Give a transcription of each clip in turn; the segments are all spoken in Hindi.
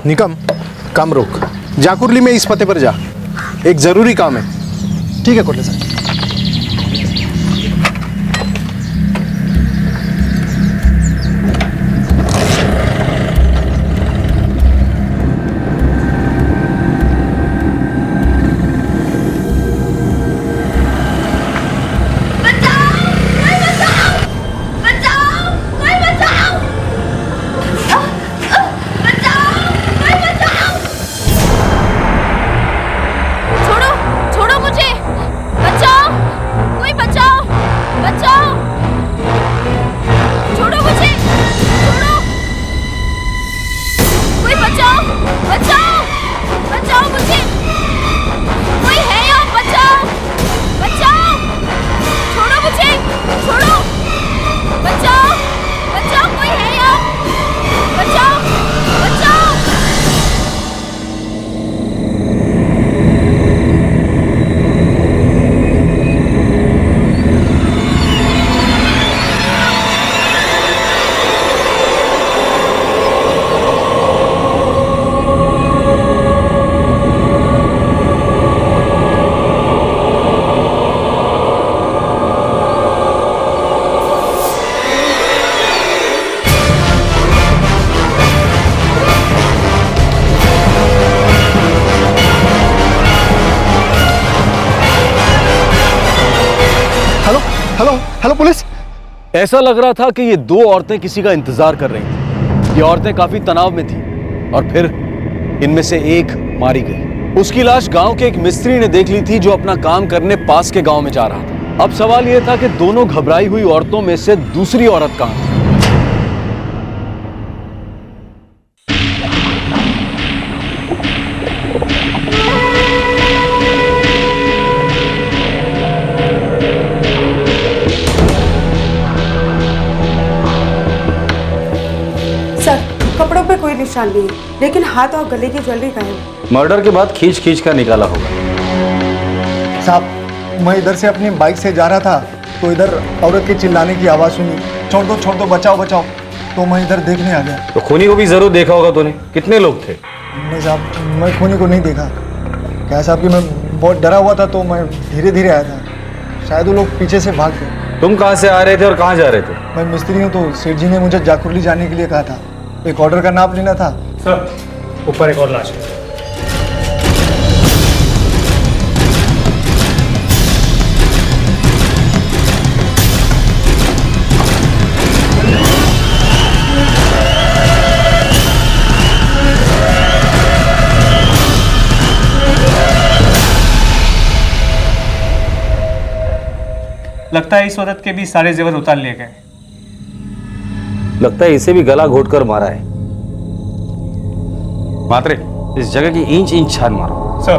निकम, काम रोक, जाकुरली में इस पते पर जा, एक जरूरी काम है। ठीक है कोटले साहब। Hello police. ऐसा लग रहा था कि ये दो औरतें किसी का इंतजार कर रही थी। ये औरतें काफी तनाव में थी और फिर इनमें से एक मारी गई। उसकी लाश गांव के एक मिस्त्री ने देख ली थी जो अपना काम करने पास के गांव में जा रहा था। अब सवाल यह था कि दोनों घबराई हुई औरतों में से दूसरी औरत कहां थी। कपड़ों पे कोई निशान नहीं है, लेकिन हाथ और गले की ज्वेलरी गायब। मर्डर के बाद खींच खींच कर निकाला होगा। साहब, मैं इधर से अपनी बाइक से जा रहा था तो इधर औरत के चिल्लाने की आवाज़ सुनी, छोड़ दो बचाओ बचाओ, तो मैं इधर देखने आ गया। तो खूनी को भी जरूर देखा होगा तूने। कितने लोग थे? नहीं साहब, मैं खूनी को नहीं देखा। क्या साहब कि मैं बहुत डरा हुआ था तो मैं धीरे धीरे आया था। शायद वो लोग पीछे से भाग गए। तुम कहाँ से आ रहे थे और कहाँ जा रहे थे? मैं मिस्त्री हूँ तो सेठ जी ने मुझे जाकुरली जाने के लिए कहा था। एक ऑर्डर का नाप लेना था। सर, ऊपर एक और लाश है। लगता है इस औरत के भी सारे जेवर उतार लिए गए। लगता है इसे भी गला घोटकर मारा है। मात्रे, इस जगह की इंच इंच छान मारो। सर।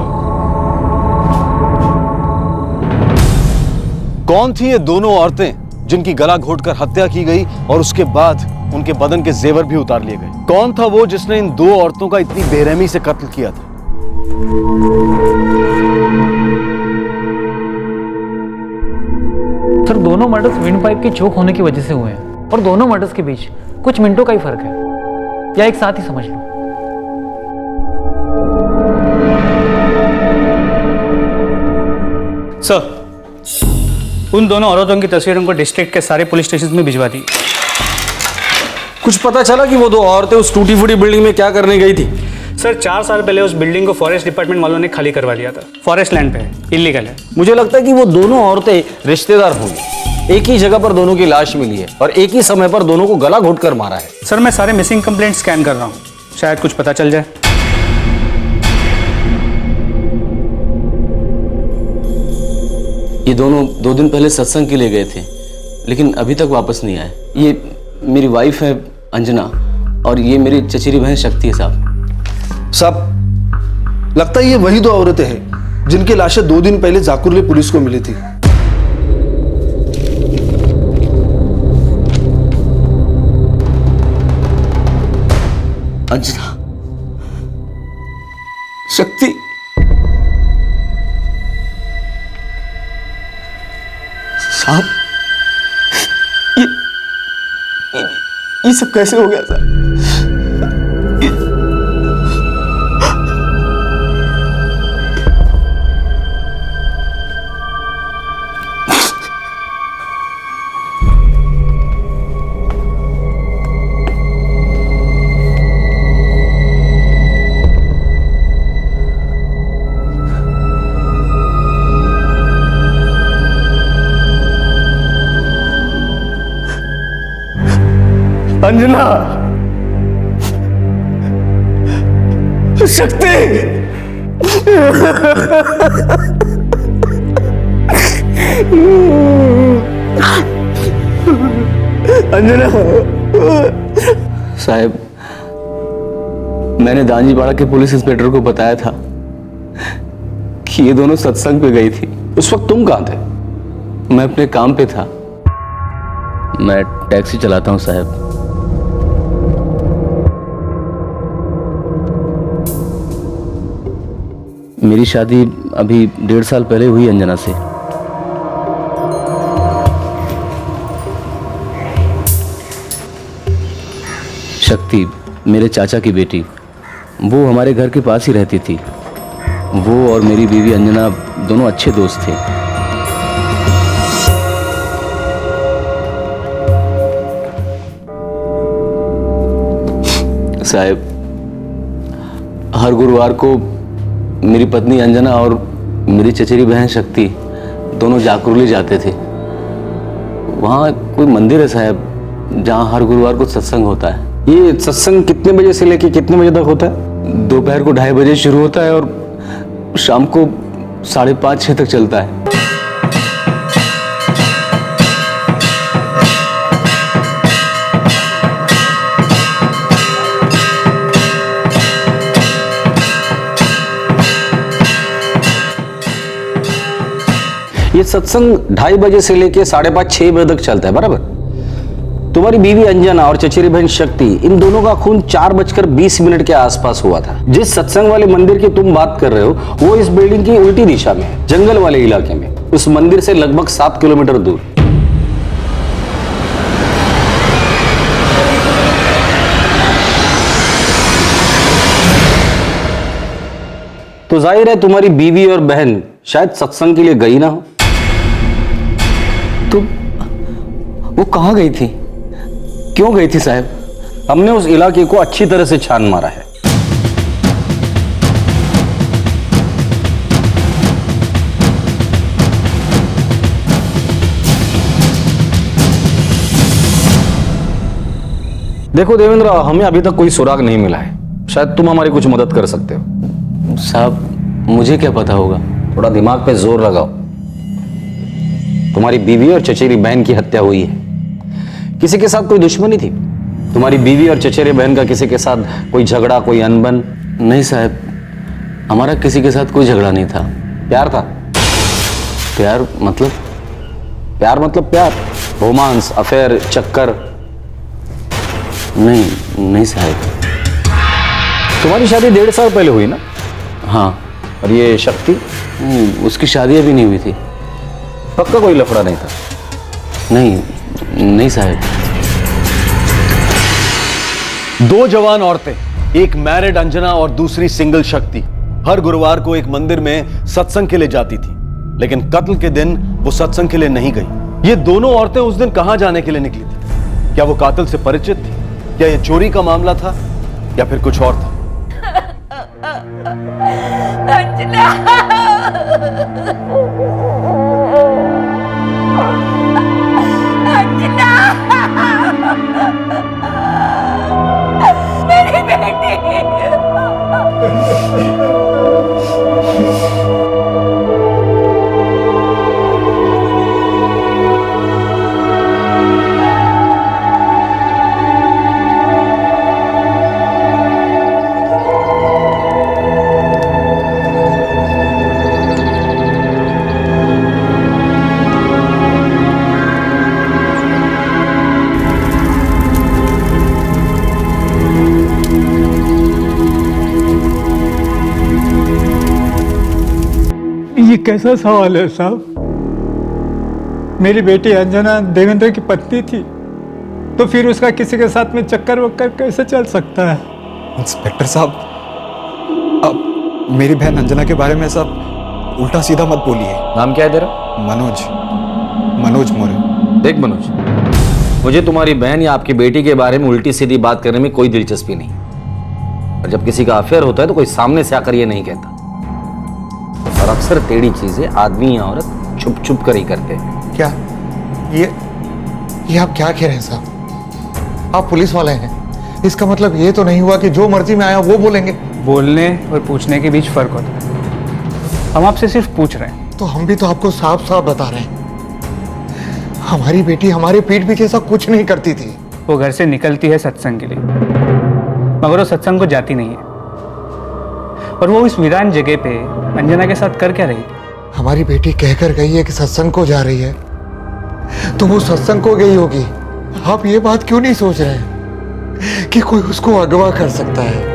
कौन थी ये दोनों औरतें जिनकी गला घोटकर हत्या की गई और उसके बाद उनके बदन के जेवर भी उतार लिए गए? कौन था वो जिसने इन दो औरतों का इतनी बेरहमी से कत्ल किया था? सर, दोनों मर्डर्स विंड पाइप के चोक होने की वजह से हुए हैं और दोनों मर्डर्स के बीच कुछ मिनटों का ही फर्क है, या एक साथ ही समझ लो। सर, उन दोनों औरतों की तस्वीरों को डिस्ट्रिक्ट के सारे पुलिस स्टेशन में भिजवा दी। कुछ पता चला कि वो दो औरतें उस टूटी फूटी बिल्डिंग में क्या करने गई थी? सर, 4 साल पहले उस बिल्डिंग को फॉरेस्ट डिपार्टमेंट वालों ने खाली करवा दिया था। फॉरेस्ट लैंड पे है, इलीगल है। मुझे लगता है कि वो दोनों औरतें रिश्तेदार होंगी। एक ही जगह पर दोनों की लाश मिली है और एक ही समय पर दोनों को गला घोटकर मारा है। सर, मैं सारे मिसिंग कंप्लेंट स्कैन कर रहा हूँ, शायद कुछ पता चल जाए। ये दोनों 2 दिन पहले सत्संग के लिए गए थे, लेकिन अभी तक वापस नहीं आए। ये मेरी वाइफ है अंजना और ये मेरी चचेरी बहन शक्ति है। साहब, लगता है ये वही दो औरतें हैं जिनकी लाशें 2 दिन पहले जाकुरली पुलिस को मिली थी। अंजना, शक्ति, साहब, ये सब कैसे हो गया साहब? अंजना, शक्ति, अंजना। साहब, मैंने दांजीपाड़ा के पुलिस इंस्पेक्टर को बताया था कि ये दोनों सत्संग पे गई थी। उस वक्त तुम कहां थे? मैं अपने काम पे था। मैं टैक्सी चलाता हूं साहब। मेरी शादी अभी 1.5 साल पहले हुई अंजना से। शक्ति मेरे चाचा की बेटी, वो हमारे घर के पास ही रहती थी। वो और मेरी बीवी अंजना दोनों अच्छे दोस्त थे। साहब, हर गुरुवार को मेरी पत्नी अंजना और मेरी चचेरी बहन शक्ति दोनों जाकुरली जाते थे। वहाँ कोई मंदिर है साहब, जहाँ हर गुरुवार को सत्संग होता है। ये सत्संग कितने बजे से लेके कितने बजे तक होता है? दोपहर को 2:30 बजे शुरू होता है और शाम को 5:30-6 तक चलता है। ये सत्संग 2:30 बजे से लेके 5:30-6 बजे तक चलता है, बराबर? तुम्हारी बीवी अंजना और चचेरी बहन शक्ति, इन दोनों का खून 4:20 के आसपास हुआ था। जिस सत्संग वाले मंदिर की तुम बात कर रहे हो, वो इस बिल्डिंग की उल्टी दिशा में है, जंगल वाले इलाके में, उस मंदिर से लगभग 7 किलोमीटर दूर। तो जाहिर है तुम्हारी बीवी और बहन शायद सत्संग के लिए गई ना हो। तो वो कहाँ गई थी? क्यों गई थी साहब? हमने उस इलाके को अच्छी तरह से छान मारा है। देखो देवेंद्र, हमें अभी तक कोई सुराग नहीं मिला है। शायद तुम हमारी कुछ मदद कर सकते हो। साहब, मुझे क्या पता होगा? थोड़ा दिमाग पे जोर लगाओ। तुम्हारी बीवी और चचेरी बहन की हत्या हुई है। किसी के साथ कोई दुश्मनी थी? तुम्हारी बीवी और चचेरे बहन का किसी के साथ कोई झगड़ा, कोई अनबन? नहीं साहब, हमारा किसी के साथ कोई झगड़ा नहीं था। प्यार था? प्यार मतलब? प्यार मतलब प्यार, रोमांस, अफेयर, चक्कर? नहीं साहब। तुम्हारी शादी 1.5 साल पहले हुई ना? हाँ। और ये शक्ति? उसकी शादी अभी नहीं हुई थी। पक्का कोई लफड़ा नहीं था? नहीं साहब। 2 जवान औरतें, एक मैरिड अंजना और दूसरी सिंगल शक्ति, हर गुरुवार को एक मंदिर में सत्संग के लिए जाती थी, लेकिन कत्ल के दिन वो सत्संग के लिए नहीं गई। ये दोनों औरतें उस दिन कहां जाने के लिए निकली थी? क्या वो कातिल से परिचित थी? क्या ये चोरी का मामला था या फिर कुछ और था? अंजना, अंजना, मेरी बेटी। ये कैसा सवाल है साहब? मेरी बेटी अंजना देवेंद्र की पत्नी थी, तो फिर उसका किसी के साथ में चक्कर वक्कर कैसे चल सकता है? इंस्पेक्टर साहब, अब मेरी बहन अंजना के बारे में सब उल्टा सीधा मत बोलिए। नाम क्या है तेरा? मनोज मौर्य। देख मनोज, मुझे तुम्हारी बहन या आपकी बेटी के बारे में उल्टी सीधी बात करने में कोई दिलचस्पी नहीं। और जब किसी का अफेयर होता है तो कोई सामने से आकर ये नहीं कहता। और अक्सर टेढ़ी चीजें आदमी या औरत छुप छुप कर ही करते हैं। क्या ये आप क्या कह रहे हैं साहब? आप पुलिस वाले हैं, इसका मतलब ये तो नहीं हुआ कि जो मर्जी में आया वो बोलेंगे। बोलने और पूछने के बीच फर्क होता है। हम आपसे सिर्फ पूछ रहे हैं। तो हम भी तो आपको साफ साफ बता रहे हैं, हमारी बेटी हमारे पीठ पीछे ऐसा कुछ नहीं करती थी। वो घर से निकलती है सत्संग के लिए, मगर वो सत्संग को जाती नहीं है। और वो इस वीरान जगह पे अंजना के साथ कर क्या रही थी? हमारी बेटी कहकर गई है कि सत्संग को जा रही है, तो वो सत्संग को गई होगी। आप ये बात क्यों नहीं सोच रहे हैं कि कोई उसको अगवा कर सकता है?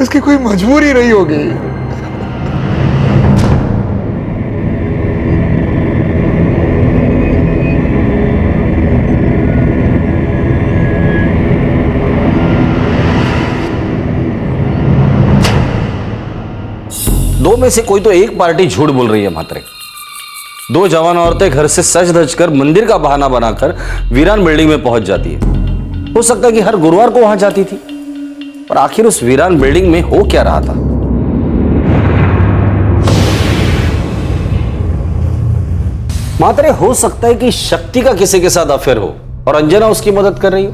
उसकी कोई मजबूरी रही होगी। दो में से कोई तो एक पार्टी झूठ बोल रही है मात्रे। दो जवान औरतें घर से सज धज कर मंदिर का बहाना बनाकर वीरान बिल्डिंग में पहुंच जाती है। हो सकता है कि हर गुरुवार को वहां जाती थी, पर आखिर उस वीरान बिल्डिंग में हो क्या रहा था? मात्रे हो सकता है कि शक्ति का किसी के साथ अफेयर हो और अंजना उसकी मदद कर रही हो,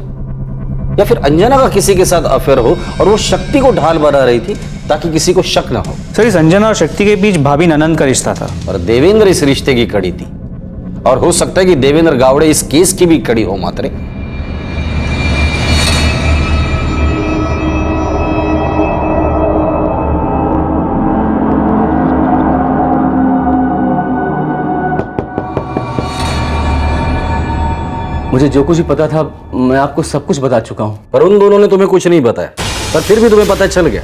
या फिर अंजना का किसी के साथ अफेयर हो और वो शक्ति को ढाल बना रही थी ताकि किसी को शक ना हो। सर, इस अंजना और शक्ति के बीच भाभी ननंद का रिश्ता था और देवेंद्र इस रिश्ते की कड़ी थी, और हो सकता है कि देवेंद्र गावड़े इस केस की भी कड़ी हो मात्रे। मुझे जो कुछ भी पता था मैं आपको सब कुछ बता चुका हूँ। पर उन दोनों ने तुम्हें कुछ नहीं बताया, पर फिर भी तुम्हें पता चल गया,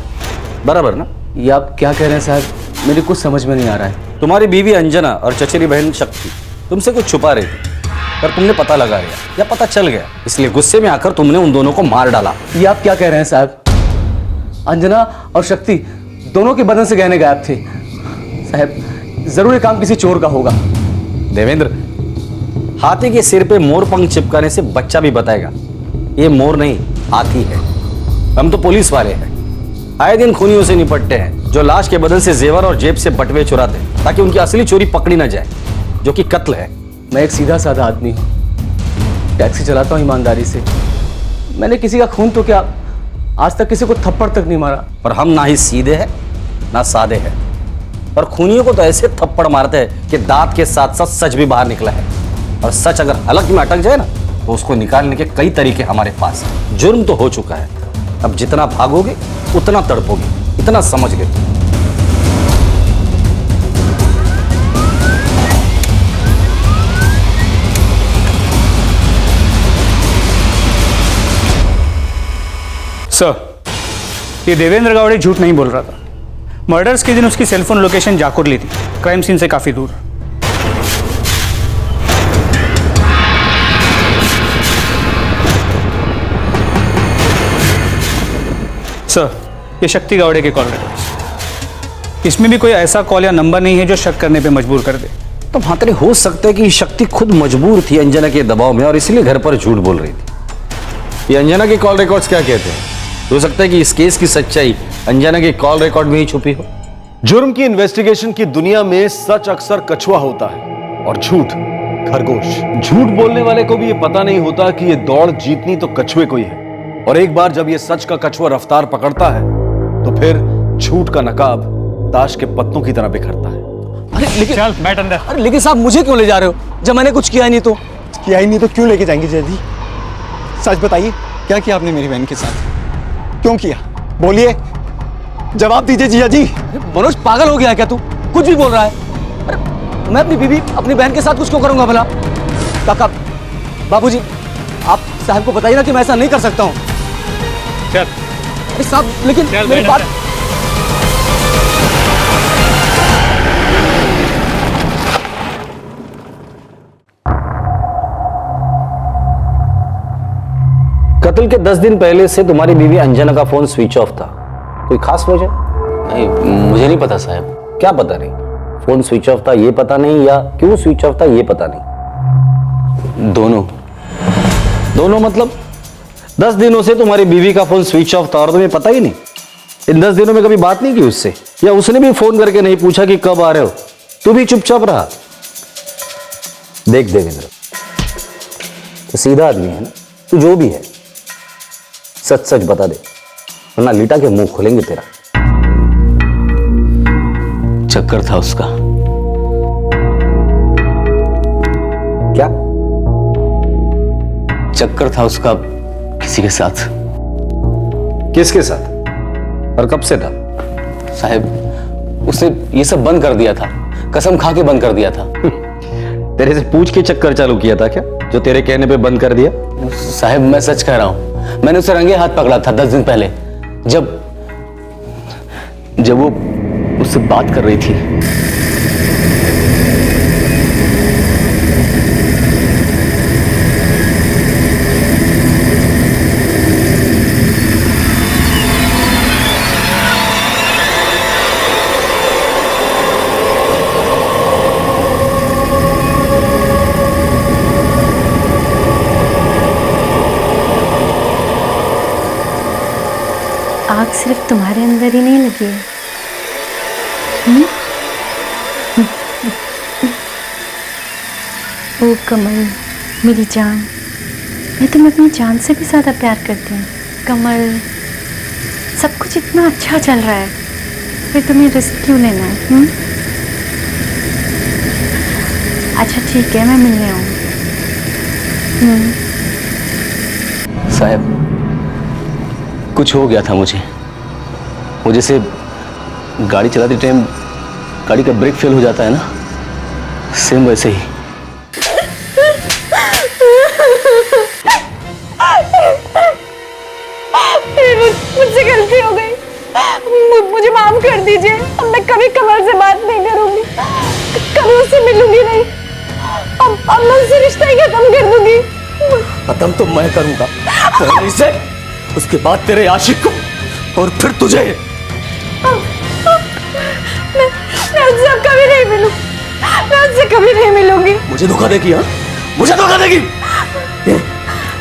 बराबर ना? ये आप क्या कह रहे हैं साहब, मेरे कुछ समझ में नहीं आ रहा है। तुम्हारी बीवी अंजना और चचेरी बहन शक्ति तुमसे कुछ छुपा रही थी, पर तुमने पता लगा लिया या पता चल गया, इसलिए गुस्से में आकर तुमने उन दोनों को मार डाला। ये आप क्या कह रहे हैं साहब? अंजना और शक्ति दोनों के बदन से गहने गायब थे। साहब जरूर ये काम किसी चोर का होगा। देवेंद्र, हाथी के सिर पे मोर पंख चिपकाने से बच्चा भी बताएगा ये मोर नहीं हाथी है। हम तो पुलिस वाले हैं, आए दिन खूनियों से निपटते हैं जो लाश के बदल से जेवर और जेब से बटवे चुराते हैं ताकि उनकी असली चोरी पकड़ी ना जाए, जो कि कत्ल है। मैं एक सीधा साधा आदमी हूँ, टैक्सी चलाता हूँ ईमानदारी से। मैंने किसी का खून तो क्या, आज तक किसी को थप्पड़ तक नहीं मारा। पर हम ना ही सीधे हैं ना सादे हैं, और खूनियों को तो ऐसे थप्पड़ मारते हैं कि दांत के साथ साथ सच भी बाहर निकला है। और सच अगर हलक में अटक जाए ना तो उसको निकालने के कई तरीके हमारे पास हैं। जुर्म तो हो चुका है, अब जितना भागोगे उतना तड़पोगे, इतना समझ गए। सर, ये देवेंद्र गावड़े झूठ नहीं बोल रहा था। मर्डर्स के दिन उसकी सेलफोन लोकेशन जाकुरली थी, क्राइम सीन से काफी दूर। सर, ये शक्ति गावड़े के कॉल रिकॉर्ड्स, इसमें भी कोई ऐसा कॉल या नंबर नहीं है जो शक करने पे मजबूर कर दे। तो मात्रे हो सकता है कि शक्ति खुद मजबूर थी अंजना के दबाव में और इसलिए घर पर झूठ बोल रही थी। ये अंजना के कॉल रिकॉर्ड्स क्या कहते हैं? हो सकता है कि इस केस की सच्चाई अंजना के कॉल रिकॉर्ड में ही छुपी हो। जुर्म की इन्वेस्टिगेशन की दुनिया में सच अक्सर कछुआ होता है और झूठ खरगोश। झूठ बोलने वाले को भी ये पता नहीं होता कि ये दौड़ जीतनी तो कछुए को ही है, और एक बार जब ये सच का कछुआ रफ्तार पकड़ता है तो फिर झूठ का नकाब ताश के पत्तों की तरह बिखरता है। अरे लेकिन चल बैठ अंदर। अरे लेकिन साहब मुझे क्यों ले जा रहे हो जब मैंने कुछ किया ही नहीं? तो किया ही नहीं तो क्यों लेके जाएंगे जल्दी? सच बताइए, क्या किया आपने मेरी बहन के साथ? क्यों किया? बोलिए, जवाब दीजिए जीजा जी। मनोज पागल हो गया है क्या तू? कुछ भी बोल रहा है। अरे मैं अपनी बीवी अपनी बहन के साथ कुछ क्यों करूंगा भला? काका, बाबूजी, आप साहब को बताइए ना कि मैं ऐसा नहीं कर सकता हूँ। चल। अरे साहब लेकिन चल, मेरी बात। कत्ल के 10 दिन पहले से तुम्हारी बीवी अंजना का फोन स्विच ऑफ था, कोई खास वजह? नहीं, मुझे नहीं पता साहब। क्या पता नहीं? फोन स्विच ऑफ था ये पता नहीं, या क्यों स्विच ऑफ था ये पता नहीं? दोनों मतलब 10 दिनों से तुम्हारी बीवी का फोन स्विच ऑफ था और तुम्हें पता ही नहीं? इन 10 दिनों में कभी बात नहीं की उससे, या उसने भी फोन करके नहीं पूछा कि कब आ रहे हो? तू भी चुपचाप रहा। देख देवेंद्र, तो सीधा आदमी है ना, तू जो भी है सच सच बता दे, वरना लीटा के मुंह खोलेंगे तेरा। चक्कर था उसका। क्या चक्कर था उसका किसी के साथ। किसके साथ और कब से था? साहब उसने ये सब बंद कर दिया था, कसम खा के बंद कर दिया था। तेरे से पूछ के चक्कर चालू किया था क्या, जो तेरे कहने पे बंद कर दिया? साहब मैं सच कह रहा हूं, मैंने उसे रंगे हाथ पकड़ा था 10 दिन पहले, जब वो उससे बात कर रही थी। आग सिर्फ तुम्हारे अंदर ही नहीं लगी है। ओ कमल मेरी जान, मैं तुम्हें अपनी जान से भी ज़्यादा प्यार करती हूँ। कमल सब कुछ इतना अच्छा चल रहा है, फिर तुम्हें रिस्क क्यों लेना है? अच्छा ठीक है, मैं मिलने आऊँ। साहब कुछ हो गया था मुझे, वो जैसे गाड़ी चलाते टाइम गाड़ी का ब्रेक फेल हो जाता है ना, सेम वैसे ही। मुझसे गलती हो गई, मुझे माफ कर दीजिए। अब मैं कभी कमल से बात नहीं करूंगी, कभी उससे मिलूंगी नहीं। अब मैं उससे रिश्ता ही खत्म कर दूंगी। खत्म तो मैं करूंगा, पहले इसे, उसके बाद तेरे आशिक को, और फिर तुझे। मैं उससे अब कभी नहीं मिलूं, मैं उससे कभी नहीं मिलूंगी। मुझे धोखा देगी? हाँ मुझे धोखा देगी?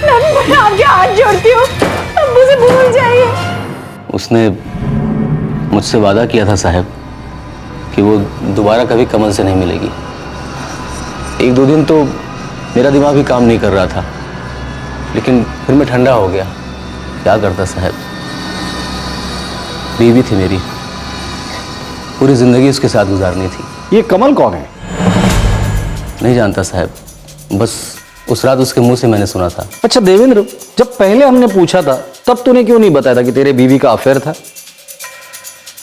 मैं आपके हाथ जोड़ती हूँ, अब मुझे भूल जाइए। उसने मुझसे वादा किया था साहब कि वो दोबारा कभी कमल से नहीं मिलेगी। 1-2 दिन तो मेरा दिमाग भी काम नहीं कर रहा था, लेकिन फिर मैं ठंडा हो गया। क्या करता साहब, बीवी थी मेरी, पूरी जिंदगी उसके साथ गुजारनी थी। ये कमल कौन है? नहीं जानता साहब, बस उस रात उसके मुंह से मैंने सुना था। अच्छा देवेंद्र, जब पहले हमने पूछा था तब तूने क्यों नहीं बताया था कि तेरे बीवी का अफेयर था?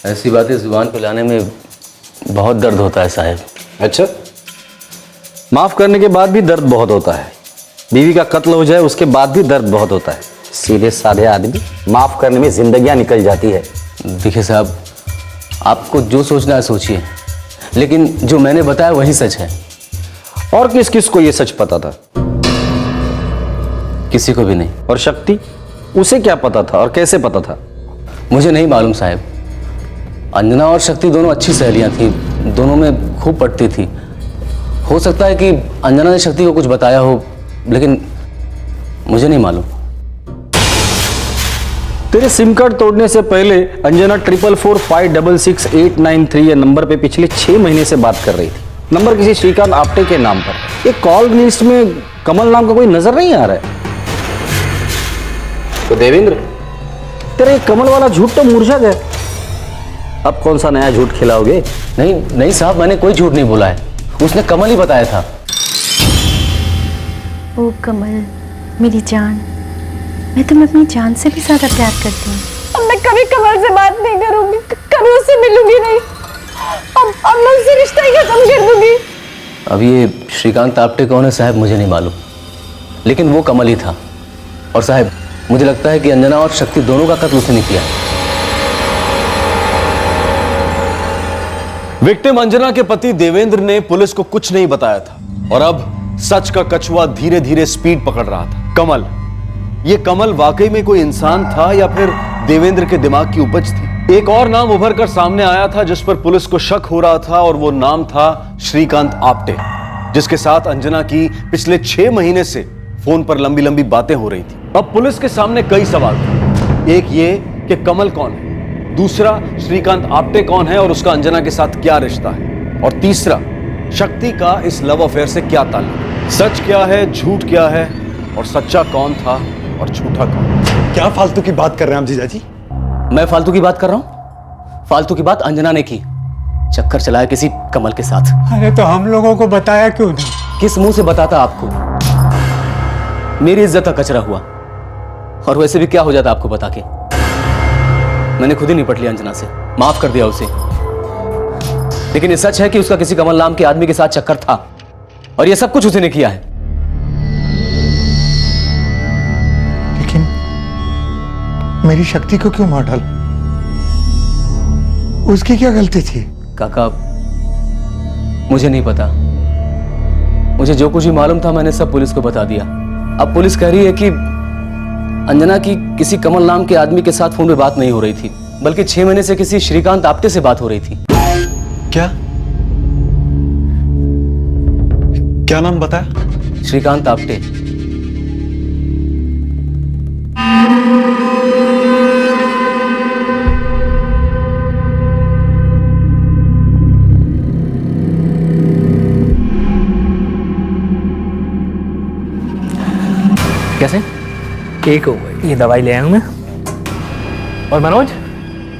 ऐसी बातें जुबान पे लाने में बहुत दर्द होता है साहब। अच्छा, माफ करने के बाद भी दर्द बहुत होता है, बीवी का कत्ल हो जाए उसके बाद भी दर्द बहुत होता है। सीधे साधे आदमी माफ करने में जिंदगियां निकल जाती है। देखिए साहब, आपको जो सोचना है सोचिए, लेकिन जो मैंने बताया वही सच है। और किस किस को ये सच पता था? किसी को भी नहीं। और शक्ति, उसे क्या पता था और कैसे पता था? मुझे नहीं मालूम साहब। अंजना और शक्ति दोनों अच्छी सहेलियां थी, दोनों में खूब पटती थी। हो सकता है कि अंजना ने शक्ति को कुछ बताया हो, लेकिन मुझे नहीं मालूम। तेरे सिम कार्ड तोड़ने से पहले अंजना 4445668893 ये नंबर पे पिछले 6 महीने से बात कर रही थी। नंबर किसी श्रीकांत आपटे के नाम पर। ये कॉल लिस्ट में कमल नाम का कोई नजर नहीं आ रहा है। तो देवेंद्र, तेरे कमल वाला झूठ तो मुरझा गया, अब कौन सा नया झूठ खिलाओगे? नहीं साहब, मैंने कोई झूठ नहीं बोला है, उसने कमल ही बताया था। ओ कमल मेरी जान, मैं तुम्हें अपनी जान से भी ज्यादा प्यार करती हूँ। अब मैं कभी कमल से बात नहीं करूंगी, कभी उससे मिलूंगी नहीं। अब मैं उससे रिश्ता ही खत्म कर दूंगी। अब ये श्रीकांत आपटे कौन है साहब, मुझे नहीं मालूम, लेकिन वो कमल ही था। और साहब मुझे लगता है कि अंजना और शक्ति दोनों का कत्ल उसने किया। विक्टिम अंजना के पति देवेंद्र ने पुलिस को कुछ नहीं बताया था, और अब सच का कछुआ धीरे धीरे स्पीड पकड़ रहा था। कमल, ये कमल वाकई में कोई इंसान था या फिर देवेंद्र के दिमाग की उपज थी? एक और नाम उभर कर सामने आया था जिस पर पुलिस को शक हो रहा था, और वो नाम था श्रीकांत आपटे, जिसके साथ अंजना की पिछले 6 महीने से फोन पर लंबी लंबी बातें हो रही थी। अब पुलिस के सामने कई सवाल थे। एक ये कि कमल कौन है, दूसरा श्रीकांत आपटे कौन है और उसका अंजना के साथ क्या रिश्ता है, और तीसरा शक्ति का इस लव अफेयर से क्या ताल्लुक, सच क्या है, झूठ क्या है, और सच्चा कौन था और झूठा कौन। क्या फालतू की बात कर रहे हैं आप जीजाजी? मैं फालतू की बात कर रहा हूं? फालतू की बात अंजना ने की, चक्कर चलाया किसी कमल के साथ। अरे तो हम लोगों को बताया क्यों नहीं? किस मुंह से बताता आपको? मेरी इज्जत का कचरा हुआ, और वैसे भी क्या हो जाता आपको बता के। मैंने खुद ही निपट लिया अंजना से, माफ कर दिया उसे। लेकिन ये सच है कि उसका किसी कमल नाम के आदमी के साथ चक्कर था, और ये सब कुछ उसी ने किया है। लेकिन मेरी शक्ति को क्यों मार डाला? उसकी क्या गलती थी? काका, मुझे नहीं पता। मुझे जो कुछ भी मालूम था मैंने सब पुलिस को बता दिया। अब पुलिस कह रही है कि अंजना की किसी कमल नाम के आदमी के साथ फोन पे बात नहीं हो रही थी, बल्कि 6 महीने से किसी श्रीकांत आप्टे से बात हो रही थी। क्या नाम बताया? श्रीकांत आप्टे। कैसे? ठीक हो गई। ये दवाई ले आया हूं मैं। और मनोज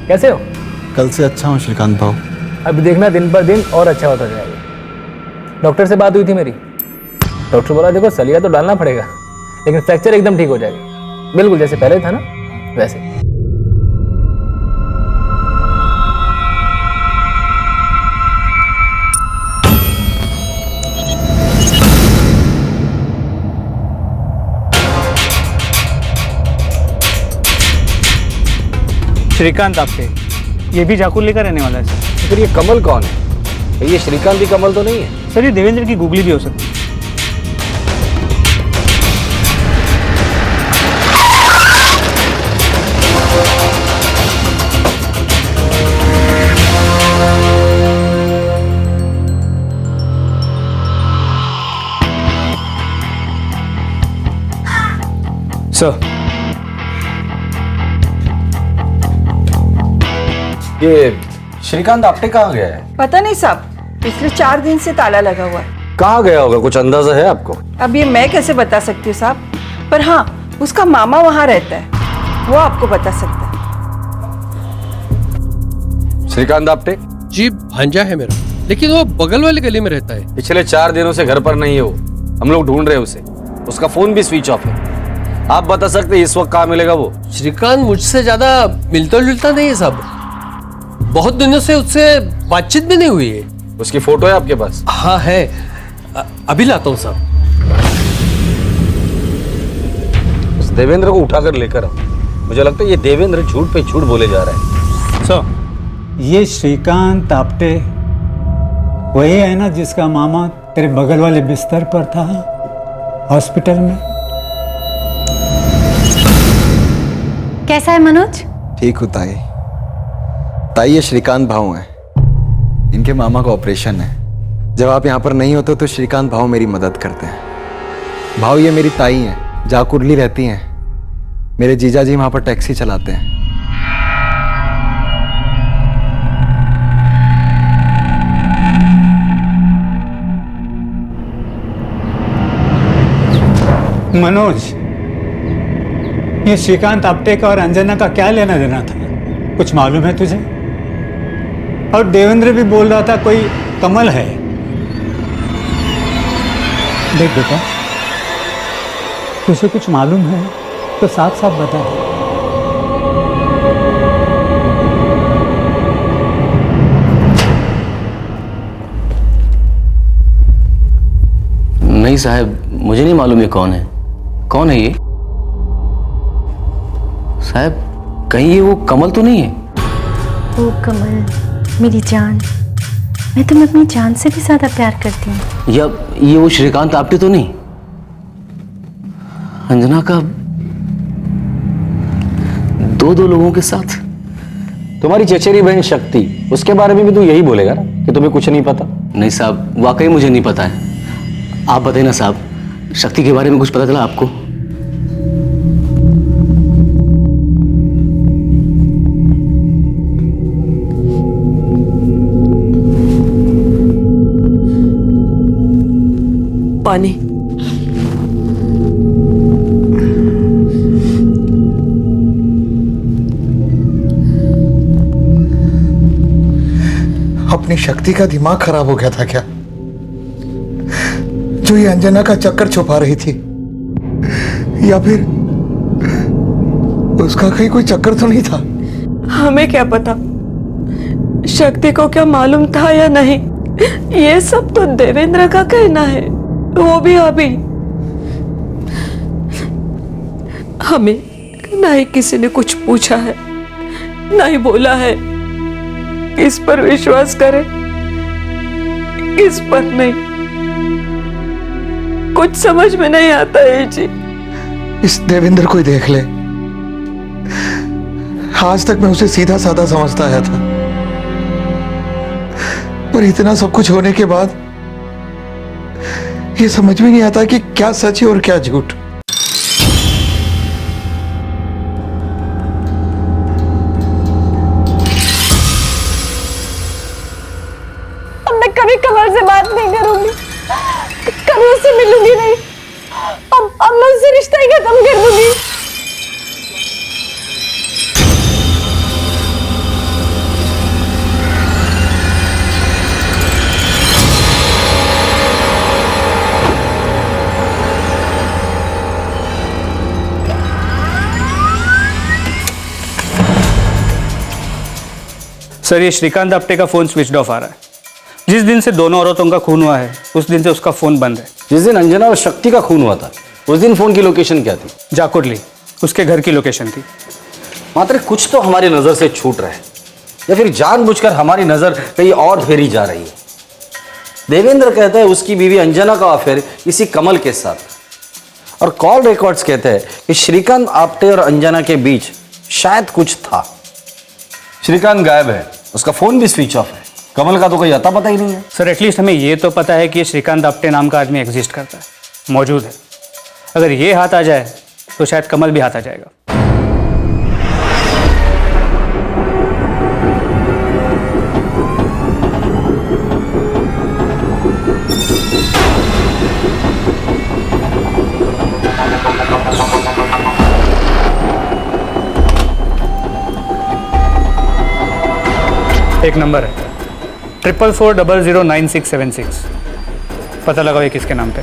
कैसे हो? कल से अच्छा हूँ श्रीकांत भाऊ। अब देखना दिन पर दिन और अच्छा होता जाएगा। डॉक्टर से बात हुई थी मेरी। डॉक्टर बोला देखो सलिया तो डालना पड़ेगा, लेकिन फ्रैक्चर एकदम ठीक हो जाएगा, बिल्कुल जैसे पहले था ना वैसे। श्रीकांत आपके, ये भी जाकुर्ली का रहने वाला है सर। फिर ये कमल कौन है? ये श्रीकांत ही कमल तो नहीं है? सर ये देवेंद्र की गूगली भी हो सकती है। सर ये श्रीकांत आप्टे कहाँ गया है? पता नहीं साहब, पिछले 4 दिन से ताला लगा हुआ है। कहाँ गया होगा, कुछ अंदाजा है आपको? अब ये मैं कैसे बता सकती हूँ साहब, पर हाँ उसका मामा वहाँ रहता है, वो आपको बता सकता है। श्रीकांत आप्टे? जी भांजा है मेरा, लेकिन वो बगल वाली गली में रहता है। पिछले 4 दिनों से घर पर नहीं है वो। हम लोग ढूंढ रहे हैं उसे, उसका फोन भी स्विच ऑफ है। आप बता सकते हैं इस वक्त कहाँ मिलेगा वो? श्रीकांत मुझसे ज्यादा मिलता जुलता नहीं है साहब, बहुत दिनों से उससे बातचीत भी नहीं हुई है। उसकी फोटो है आपके पास? हाँ है, अभी लाता हूँ साहब। उस देवेंद्र को उठाकर लेकर आओ। मुझे लगता है ये देवेंद्र झूठ पे झूठ बोले जा रहा है। सर ये श्रीकांत आप्टे वही है ना जिसका मामा तेरे बगल वाले बिस्तर पर था हॉस्पिटल में? कैसा है मनोज? ठीक हूँ ताई। ताई ये श्रीकांत भाऊ हैं, इनके मामा का ऑपरेशन है। जब आप यहाँ पर नहीं होते तो श्रीकांत भाऊ मेरी मदद करते हैं। भाऊ ये मेरी ताई हैं, जाकुर्ली रहती हैं। मेरे जीजा जी वहाँ पर टैक्सी चलाते हैं। मनोज ये श्रीकांत आप्टे का और अंजना का क्या लेना देना था, कुछ मालूम है तुझे? और देवेंद्र भी बोल रहा था कोई कमल है। देख बेटा, तुझे कुछ मालूम है तो साफ साफ बता दे। नहीं साहब, मुझे नहीं मालूम ये कौन है। कौन है ये? साहब कहीं ये वो कमल तो नहीं है? ओ कमल मेरी जान, मैं तुम्हें अपनी जान से भी ज्यादा प्यार करती हूँ। या ये वो श्रीकांत आप्टे तो नहीं? अंजना का दो लोगों के साथ? तुम्हारी चचेरी बहन शक्ति, उसके बारे में भी तू यही बोलेगा ना कि तुम्हें कुछ नहीं पता? नहीं साहब, वाकई मुझे नहीं पता है। आप बताइए ना साहब, शक्ति के बारे में कुछ पता चला आपको? पानी। अपनी शक्ति का दिमाग खराब हो गया था क्या, जो ये अंजना का चक्कर छुपा रही थी? या फिर उसका कहीं कोई चक्कर तो नहीं था? हमें क्या पता, शक्ति को क्या मालूम था या नहीं, ये सब तो देवेंद्र का कहना है, वो भी अभी। हमें ना ही किसी ने कुछ पूछा है, ना ही बोला है किस पर विश्वास करें, किस पर नहीं, कुछ समझ में नहीं आता है जी। इस देवेंद्र को ही देख ले, आज तक मैं उसे सीधा साधा समझता आया था, पर इतना सब कुछ होने के बाद ये समझ में नहीं आता कि क्या सच है और क्या झूठ। कभी कमल से बात नहीं करूंगी, कभी उससे मिलूंगी नहीं, अब मैं उससे रिश्ता ही खत्म कर दूंगी। सर, ये श्रीकांत आप्टे का फोन स्विच ऑफ आ रहा है। जिस दिन से दोनों औरतों का खून हुआ है उस दिन से उसका फोन बंद है। जिस दिन अंजना और शक्ति का खून हुआ था उस दिन फोन की लोकेशन क्या थी? जाकुरली, उसके घर की लोकेशन थी। मात्र कुछ तो हमारी नजर से छूट रहा है, या फिर जानबूझकर हमारी नजर कहीं और फेरी जा रही है। देवेंद्र कहता है उसकी बीवी अंजना का अफेयर किसी कमल के साथ, और कॉल रिकॉर्ड्स कहते हैं कि श्रीकांत आप्टे और अंजना के बीच शायद कुछ था। श्रीकांत गायब है, उसका फोन भी स्विच ऑफ है, कमल का तो कोई अता पता ही नहीं है। सर, एटलीस्ट हमें ये तो पता है कि श्रीकांत आप्टे नाम का आदमी एग्जिस्ट करता है, मौजूद है। अगर ये हाथ आ जाए तो शायद कमल भी हाथ आ जाएगा। एक नंबर है 44409676, पता लगाओ ये किसके नाम पे।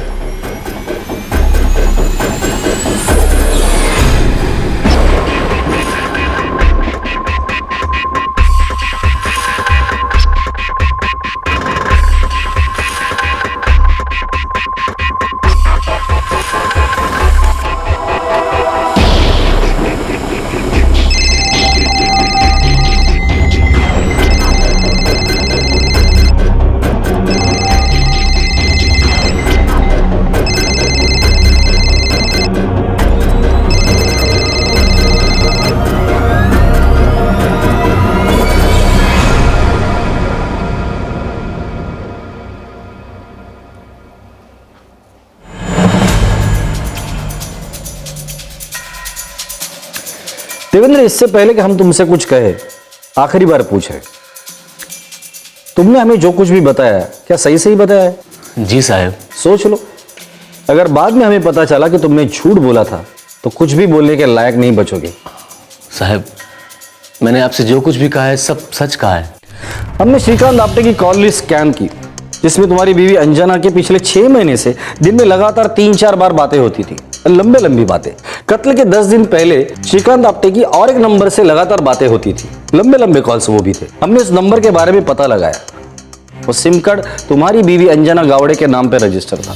देवेंद्र, इससे पहले कि हम तुमसे कुछ कहे, आखिरी बार पूछे, तुमने हमें जो कुछ भी बताया क्या सही सही बताया है? जी साहब। सोच लो, अगर बाद में हमें पता चला कि तुमने झूठ बोला था तो कुछ भी बोलने के लायक नहीं बचोगे। साहब, मैंने आपसे जो कुछ भी कहा है सब सच कहा है। हमने श्रीकांत आप्टे की कॉल लिस्ट स्कैन की, जिसमें तुम्हारी बीवी अंजना के पिछले 6 महीने से दिन में लगातार 3-4 बार बातें होती थी, लंबे लंबी बातें। कत्ल के 10 दिन पहले श्रीकांत आप्टे की और एक नंबर से लगातार बातें होती थी, लंबे लंबे कॉल्स वो भी थे। हमने उस नंबर के बारे में पता लगाया, वो सिम कार्ड तुम्हारी बीवी अंजना गावड़े के नाम पर रजिस्टर था।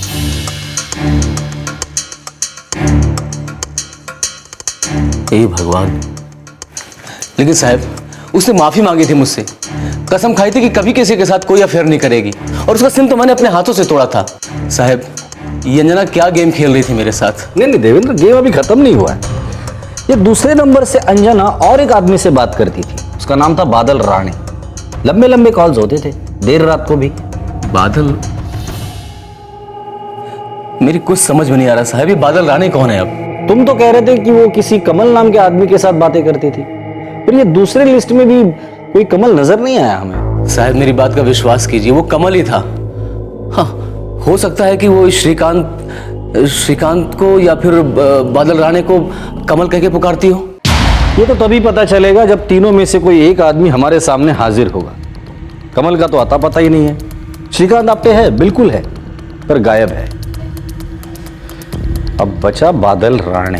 हे भगवान, लेकिन साहब उसने माफी मांगी थी मुझसे, कसम खाई थी कि कभी किसी के साथ कोई अफेयर नहीं करेगी, और उसका सिम तो मैंने अपने हाथों से तोड़ा था। साहब, ये अंजना क्या गेम खेल रही थी मेरे साथ। नहीं देवेंद्र, गेम अभी खत्म नहीं हुआ है। ये दूसरे नंबर से अंजना और एक आदमी से बात करती थी, उसका नाम था बादल राणे। लंबे लंबे कॉल्स होते थे, देर रात को भी। बादल? मेरी कुछ समझ में नहीं आ रहा साहब, ये बादल राणे कौन है? अब तुम तो कह रहे थे कि वो किसी कमल नाम के आदमी के साथ बातें करती थी, फिर ये दूसरे लिस्ट में भी कोई कमल नजर नहीं आया हमें। साहब, मेरी बात का विश्वास कीजिए, वो कमल ही था। हाँ, हो सकता है कि वो श्रीकांत को या फिर बादल राणे को कमल कह के पुकारती हो। ये तो तभी पता चलेगा जब तीनों में से कोई एक आदमी हमारे सामने हाजिर होगा। कमल का तो आता पता ही नहीं है। श्रीकांत आप पे है, बिल्कुल है, पर गायब है। अब बचा बादल राणे।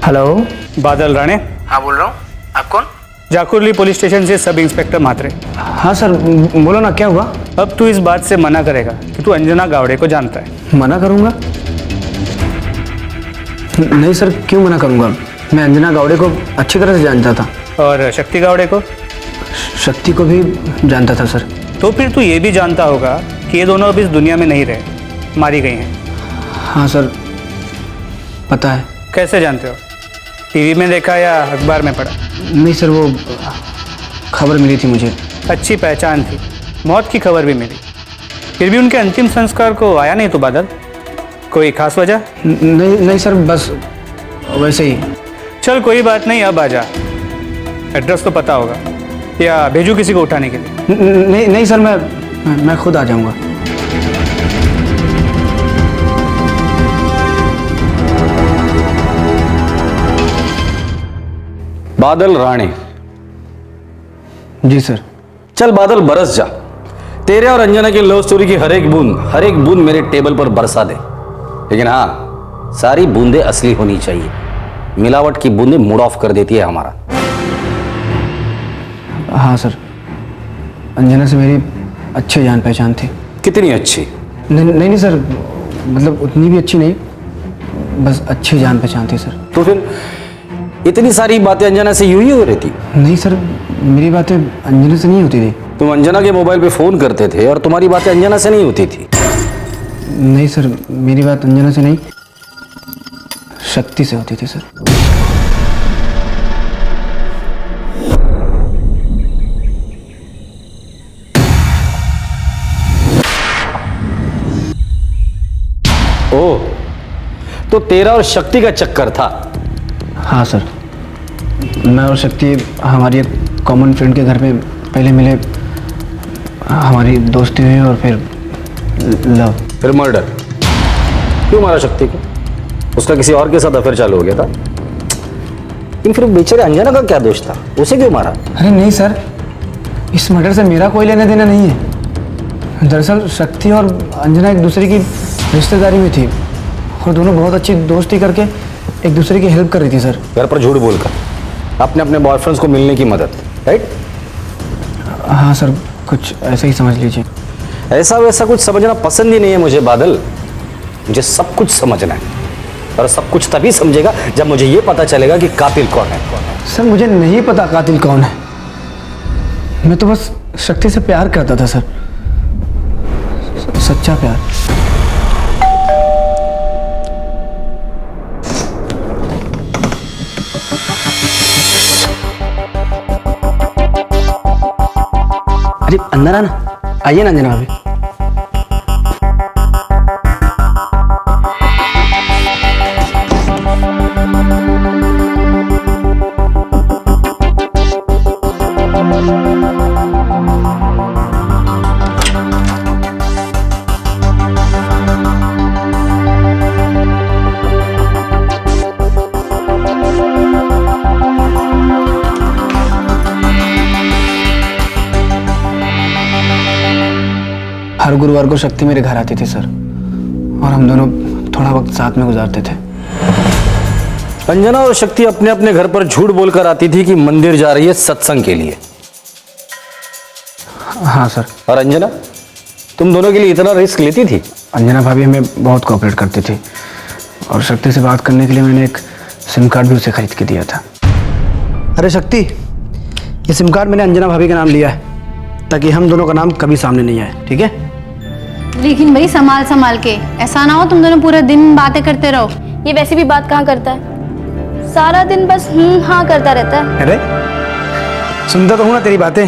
हेलो, बादल राणे। हाँ बोल रहा हूँ, आप कौन? जाकुरली पुलिस स्टेशन से सब इंस्पेक्टर मात्रे। हाँ सर, बोलो ना, क्या हुआ? अब तू इस बात से मना करेगा कि तू अंजना गावड़े को जानता है। मना करूंगा? नहीं सर, क्यों मना करूंगा? मैं अंजना गावड़े को अच्छी तरह से जानता था। और शक्ति गावड़े को? शक्ति को भी जानता था सर। तो फिर तू ये भी जानता होगा कि ये दोनों अब इस दुनिया में नहीं रहे, मारी गई हैं। हाँ सर, पता है। कैसे जानते हो? टीवी में देखा या अखबार में पढ़ा? नहीं सर, वो खबर मिली थी मुझे। अच्छी पहचान थी, मौत की खबर भी मिली, फिर भी उनके अंतिम संस्कार को आया नहीं तो बादल? कोई खास वजह? नहीं सर, बस वैसे ही। चल कोई बात नहीं, अब आ जा। एड्रेस तो पता होगा, या भेजू किसी को उठाने के लिए? नहीं सर, मैं खुद आ जाऊंगा। बादल राणे। जी सर। चल बादल, बरस जा। तेरे और अंजना की लव स्टोरी की हर एक बूंद मेरे टेबल पर बरसा दे। लेकिन हाँ, सारी बूंदें असली होनी चाहिए। मिलावट की बूंदें मूड ऑफ कर देती है हमारा। हाँ सर, अंजना से मेरी अच्छी जान पहचान थी। कितनी अच्छी? नहीं सर, मतलब उतनी भी अच्छी नहीं, बस अच्छी जान पहचान थी सर। तो फिर इतनी सारी बातें अंजना से यूं ही हो रही थी? नहीं सर, मेरी बातें अंजना से नहीं होती थी। तुम अंजना के मोबाइल पे फोन करते थे और तुम्हारी बातें अंजना से नहीं होती थी? नहीं सर, मेरी बात अंजना से नहीं, शक्ति से होती थी सर। ओह, तो तेरा और शक्ति का चक्कर था? हाँ सर, मैं और शक्ति हमारी एक कॉमन फ्रेंड के घर पे पहले मिले, हमारी दोस्ती हुई और फिर लव, फिर मर्डर। क्यों मारा शक्ति को? उसका किसी और के साथ अफेयर चालू हो गया था? लेकिन फिर बेचारे अंजना का क्या दोष था? उसे क्यों मारा? अरे नहीं सर, इस मर्डर से मेरा कोई लेना देना नहीं है। दरअसल शक्ति और अंजना एक दूसरे की रिश्तेदारी में थी और दोनों बहुत अच्छी दोस्ती करके एक दूसरे की हेल्प कर रही थी सर। घर पर झूठ बोलकर अपने बॉयफ्रेंड्स को मिलने की मदद, राइट? हाँ सर, कुछ ऐसा ही समझ लीजिए। ऐसा वैसा कुछ समझना पसंद ही नहीं है मुझे बादल। मुझे सब कुछ समझना है, और सब कुछ तभी समझेगा जब मुझे ये पता चलेगा कि कातिल कौन है। सर मुझे नहीं पता कातिल कौन है, मैं तो बस शक्ति से प्यार करता था सर, सच्चा प्यार। अरे अंदर आना, आइए ना अंजना भाभी। हर गुरुवार को शक्ति मेरे घर आती थी सर, और हम दोनों थोड़ा वक्त साथ में गुजारते थे। अंजना और शक्ति अपने अपने घर पर झूठ बोलकर आती थी कि मंदिर जा रही है सत्संग के लिए। हाँ सर। और अंजना तुम दोनों के लिए इतना रिस्क लेती थी? अंजना भाभी हमें बहुत कोऑपरेट करती थी, और शक्ति से बात करने के लिए मैंने एक सिम कार्ड भी उसे खरीद के दिया था। अरे शक्ति, ये सिम कार्ड मैंने अंजना भाभी का नाम लिया है ताकि हम दोनों का नाम कभी सामने नहीं आए, ठीक है? लेकिन भाई संभाल के, ऐसा ना हो तुम दोनों पूरा दिन बातें करते रहो। ये वैसे भी बात कहाँ करता है, सारा दिन बस हाँ करता रहता है। अरे सुनता तो हूँ ना तेरी बातें,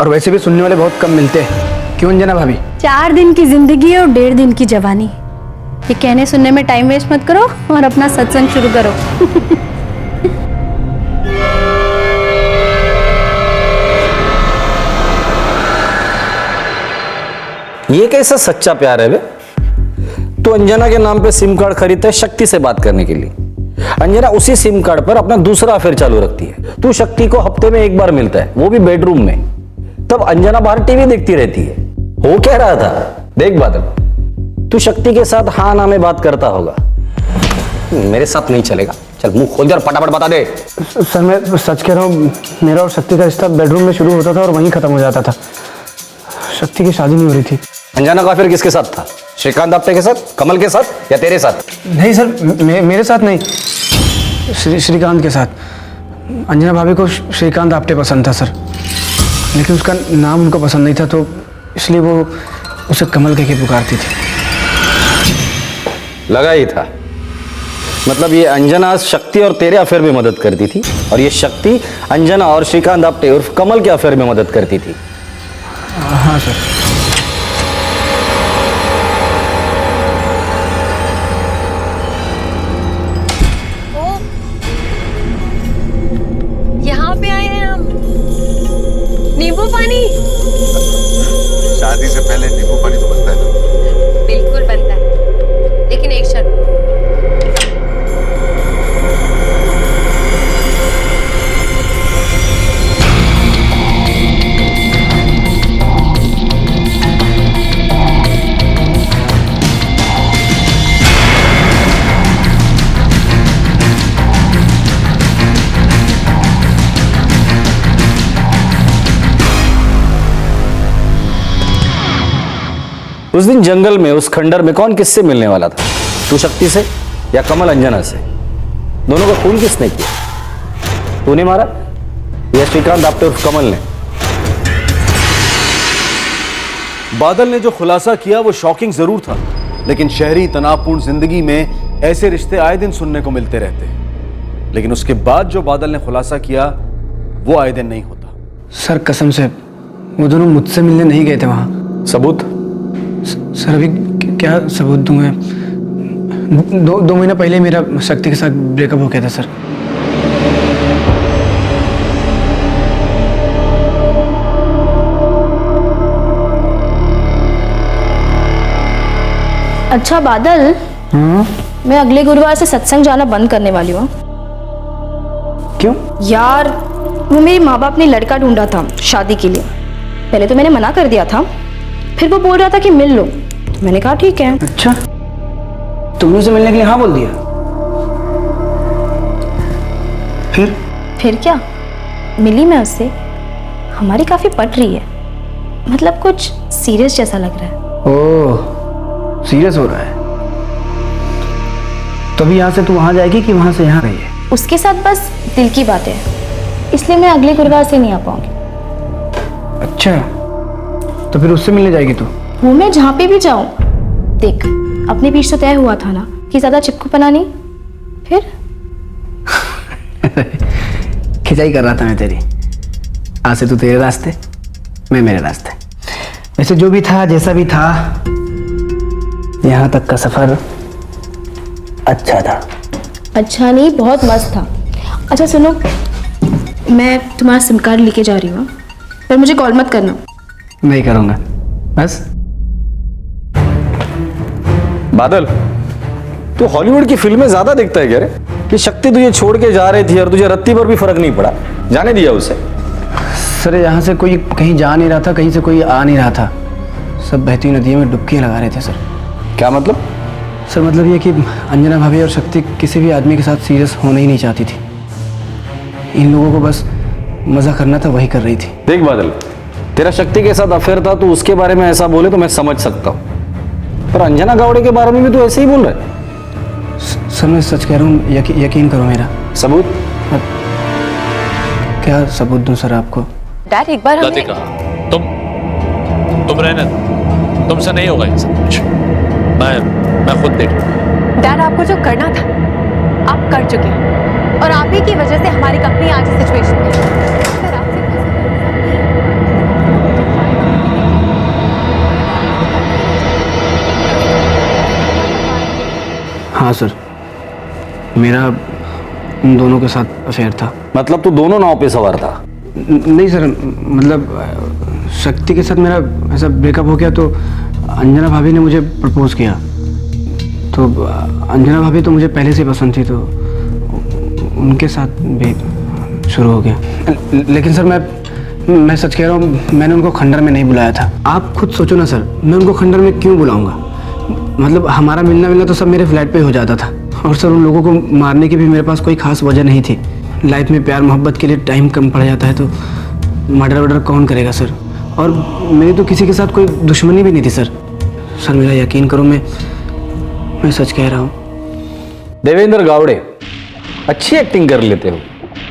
और वैसे भी सुनने वाले बहुत कम मिलते हैं, क्यों अंजना भाभी? 4 दिन की जिंदगी और 1.5 दिन की जवानी, ये कहने सुनने में टाइम वेस्ट मत करो और अपना सत्संग शुरू करो। ये कैसा सच्चा प्यार है बे? तो अंजना के नाम पे सिम कार्ड खरीदता है शक्ति से बात करने के लिए। अंजना उसी सिम कार्ड पर अपना दूसरा अफेयर चालू रखती है। तू शक्ति को हफ्ते में एक बार मिलता है, वो भी बेडरूम में। तब अंजना बाहर टीवी देखती रहती है। हो क्या रहा था देख बादल, तू शक्ति के साथ हाँ ना में बात करता होगा। मेरे साथ नहीं चलेगा, चल मुंह खोल दे और फटाफट बता दे। सर मैं सच कह रहा हूँ, मेरा और शक्ति का रिश्ता बेडरूम में शुरू होता था और वहीं खत्म हो जाता था। शक्ति की शादी नहीं हो रही थी। अंजना का अफेयर किसके साथ था? श्रीकांत आप्टे के साथ, कमल के साथ या तेरे साथ? नहीं सर, मेरे साथ नहीं, श्रीकांत के साथ। अंजना भाभी को श्रीकांत आप्टे पसंद था सर, लेकिन उसका नाम उनको पसंद नहीं था, तो इसलिए वो उसे कमल कह के पुकारती थी। लगा ही था। मतलब ये अंजना शक्ति और तेरे अफेयर में मदद करती थी, और ये शक्ति अंजना और श्रीकांत आप्टे उर्फ कमल के अफेयर में मदद करती थी। हाँ सर। यहाँ पे आए हैं हम। नींबू पानी। शादी से पहले नींबू पानी तो बनता है ना? बिल्कुल बनता है, लेकिन एक शर्त। उस दिन जंगल में उस खंडर में कौन किससे मिलने वाला था? तू शक्ति से या कमल अंजना से? दोनों का खून किसने किया? तूने मारा या श्रीकांत आप्टे उर्फ कमल ने? बादल ने जो खुलासा किया वो शॉकिंग जरूर था, लेकिन शहरी तनावपूर्ण जिंदगी में ऐसे रिश्ते आए दिन सुनने को मिलते रहते हैं। लेकिन उसके बाद जो बादल ने खुलासा किया वो आए दिन नहीं होता। सर कसम से वो दोनों मुझसे मिलने नहीं गए थे वहां। सबूत? सर अभी क्या सबूत दूं मैं? दो महीना पहले मेरा शक्ति के साथ ब्रेकअप हो गया था सर। अच्छा बादल, मैं अगले गुरुवार से सत्संग जाना बंद करने वाली हूँ। क्यों? यार वो मेरे माँ बाप ने लड़का ढूंढा था शादी के लिए। पहले तो मैंने मना कर दिया था, फिर वो बोल रहा था कि मिल लो, तो मैंने कहा ठीक है। अच्छा, तुमने उसे मिलने के लिए हाँ बोल दिया? फिर क्या, मिली मैं उससे। हमारी काफी पट रही है, मतलब कुछ सीरियस जैसा लग रहा है। ओह, सीरियस हो रहा है? तो अभी यहाँ से तू वहां जाएगी कि वहां से यहाँ रही है? उसके साथ बस दिल की बात है, इसलिए मैं अगले गुरुवार से नहीं आ पाऊंगी। अच्छा, तो फिर उससे मिलने जाएगी तू? वो मैं जहाँ पे भी जाऊं, देख अपने बीच तो तय हुआ था ना कि ज्यादा चिपकूपना नहीं। फिर खिंचाई कर रहा था मैं तेरी। आज से तू तेरे रास्ते, मैं मेरे रास्ते। वैसे जो भी था, जैसा भी था, यहाँ तक का सफर अच्छा था। अच्छा नहीं, बहुत मस्त था। अच्छा सुनो, मैं तुम्हारा सिम कार्ड लेके जा रही हूँ, पर मुझे कॉल मत करना। नहीं करूँगा बस। बादल, तू हॉलीवुड की फिल्में ज्यादा देखता है क्या रे? कि शक्ति तुझे छोड़ के जा रही थी और तुझे रत्ती पर भी फर्क नहीं पड़ा, जाने दिया उसे? सर यहाँ से कोई कहीं जा नहीं रहा था, कहीं से कोई आ नहीं रहा था। सब बहती नदियों में डुबकी लगा रहे थे सर। क्या मतलब? सर मतलब ये कि अंजना भाभी और शक्ति किसी भी आदमी के साथ सीरियस होना ही नहीं चाहती थी। इन लोगों को बस मजा करना था, वही कर रही थी। देख बादल, तेरा शक्ति के साथ अफेयर था, तो उसके बारे में ऐसा बोले तो मैं समझ सकता हूँ, पर अंजना गावड़े के बारे में भी तो ऐसे ही बोल रहा है। सर मैं सच कह रहा हूँ, यकीन करो मेरा। सबूत? क्या सबूत दूं सर आपको? डैड एक बार लतिका, तुम रहने दो, तुमसे नहीं होगा ये सब कुछ। मैं खुद देख लूंगा। डैड आपको जो करना था आप कर चुके हैं, और आप ही की वजह से हमारी कंपनी आज इस सिचुएशन में है। सर आपसे हाँ सर, मेरा उन दोनों के साथ अफेयर था। मतलब तू दोनों नाव पे सवार था? नहीं सर, मतलब शक्ति के साथ मेरा ऐसा ब्रेकअप हो गया, तो अंजना भाभी ने मुझे प्रपोज किया। तो अंजना भाभी तो मुझे पहले से पसंद थी, तो उनके साथ भी शुरू हो गया। लेकिन सर मैं सच कह रहा हूँ, मैंने उनको खंडर में नहीं बुलाया था। आप खुद सोचो ना सर, मैं उनको खंडर में क्यों बुलाऊंगा? मतलब हमारा मिलना तो सब मेरे फ्लैट पे हो जाता था। और सर उन लोगों को मारने की भी मेरे पास कोई खास वजह नहीं थी। लाइफ में प्यार मोहब्बत के लिए टाइम कम पड़ जाता है तो मर्डर वर्डर कौन करेगा सर? और मेरी तो किसी के साथ कोई दुश्मनी भी नहीं थी सर। सर मेरा यकीन करो, मैं सच कह रहा हूँ। देवेंद्र गावड़े, अच्छी एक्टिंग कर लेते हो,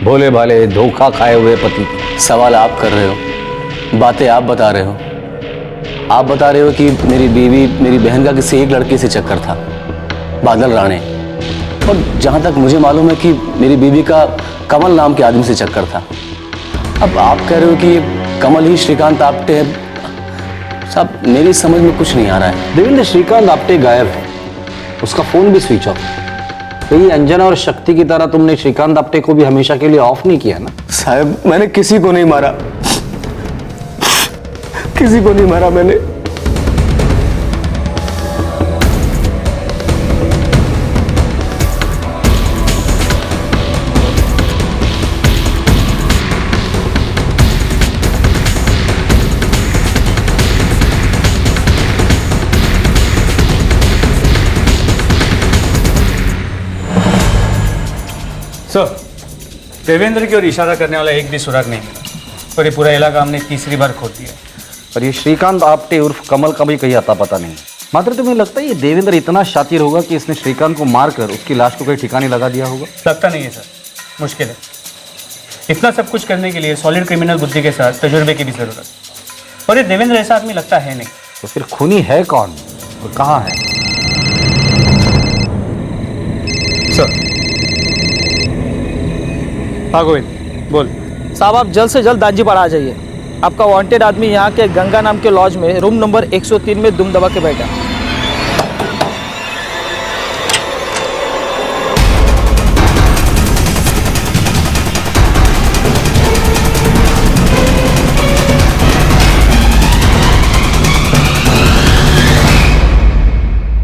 भोले भाले धोखा खाए हुए पति की। सवाल आप कर रहे हो, बातें आप बता रहे हो। आप बता रहे हो कि मेरी बीवी, मेरी बहन का किसी एक लड़के से चक्कर था, बादल राणे। और जहां तक मुझे मालूम है कि मेरी बीवी का कमल नाम के आदमी से चक्कर था। अब आप कह रहे हो कि कमल ही श्रीकांत आप्टे है। साहब मेरी समझ में कुछ नहीं आ रहा है। देवेंद्र, श्रीकांत आप्टे गायब है, उसका फोन भी स्विच ऑफ। कहीं अंजना और शक्ति की तरह तुमने श्रीकांत आप्टे को भी हमेशा के लिए ऑफ नहीं किया ना? साहब मैंने किसी को नहीं मारा, किसी को नहीं मारा मैंने। सर, देवेंद्र की ओर इशारा करने वाला एक भी सुराग नहीं मिला और ये पूरा इलाका हमने तीसरी बार खोद दिया। और ये श्रीकांत आप्टे उर्फ कमल का भी कहीं आता पता नहीं। मात्र तुम्हें लगता है ये देवेंद्र इतना शातिर होगा कि इसने श्रीकांत को मारकर उसकी लाश को कहीं ठिकाने लगा दिया होगा? लगता नहीं है सर, मुश्किल है। इतना सब कुछ करने के लिए सॉलिड क्रिमिनल बुद्धि के साथ तजुर्बे की भी जरूरत है। और ये देवेंद्र ऐसा आदमी लगता है नहीं। तो फिर खूनी है कौन और कहाँ है? सर, हाँ गोविंद बोल। साहब आप जल्द से जल्द दांजीपाड़ा आ जाइए। आपका वांटेड आदमी यहाँ के गंगा नाम के लॉज में रूम नंबर 103 में दुम दबा के बैठा।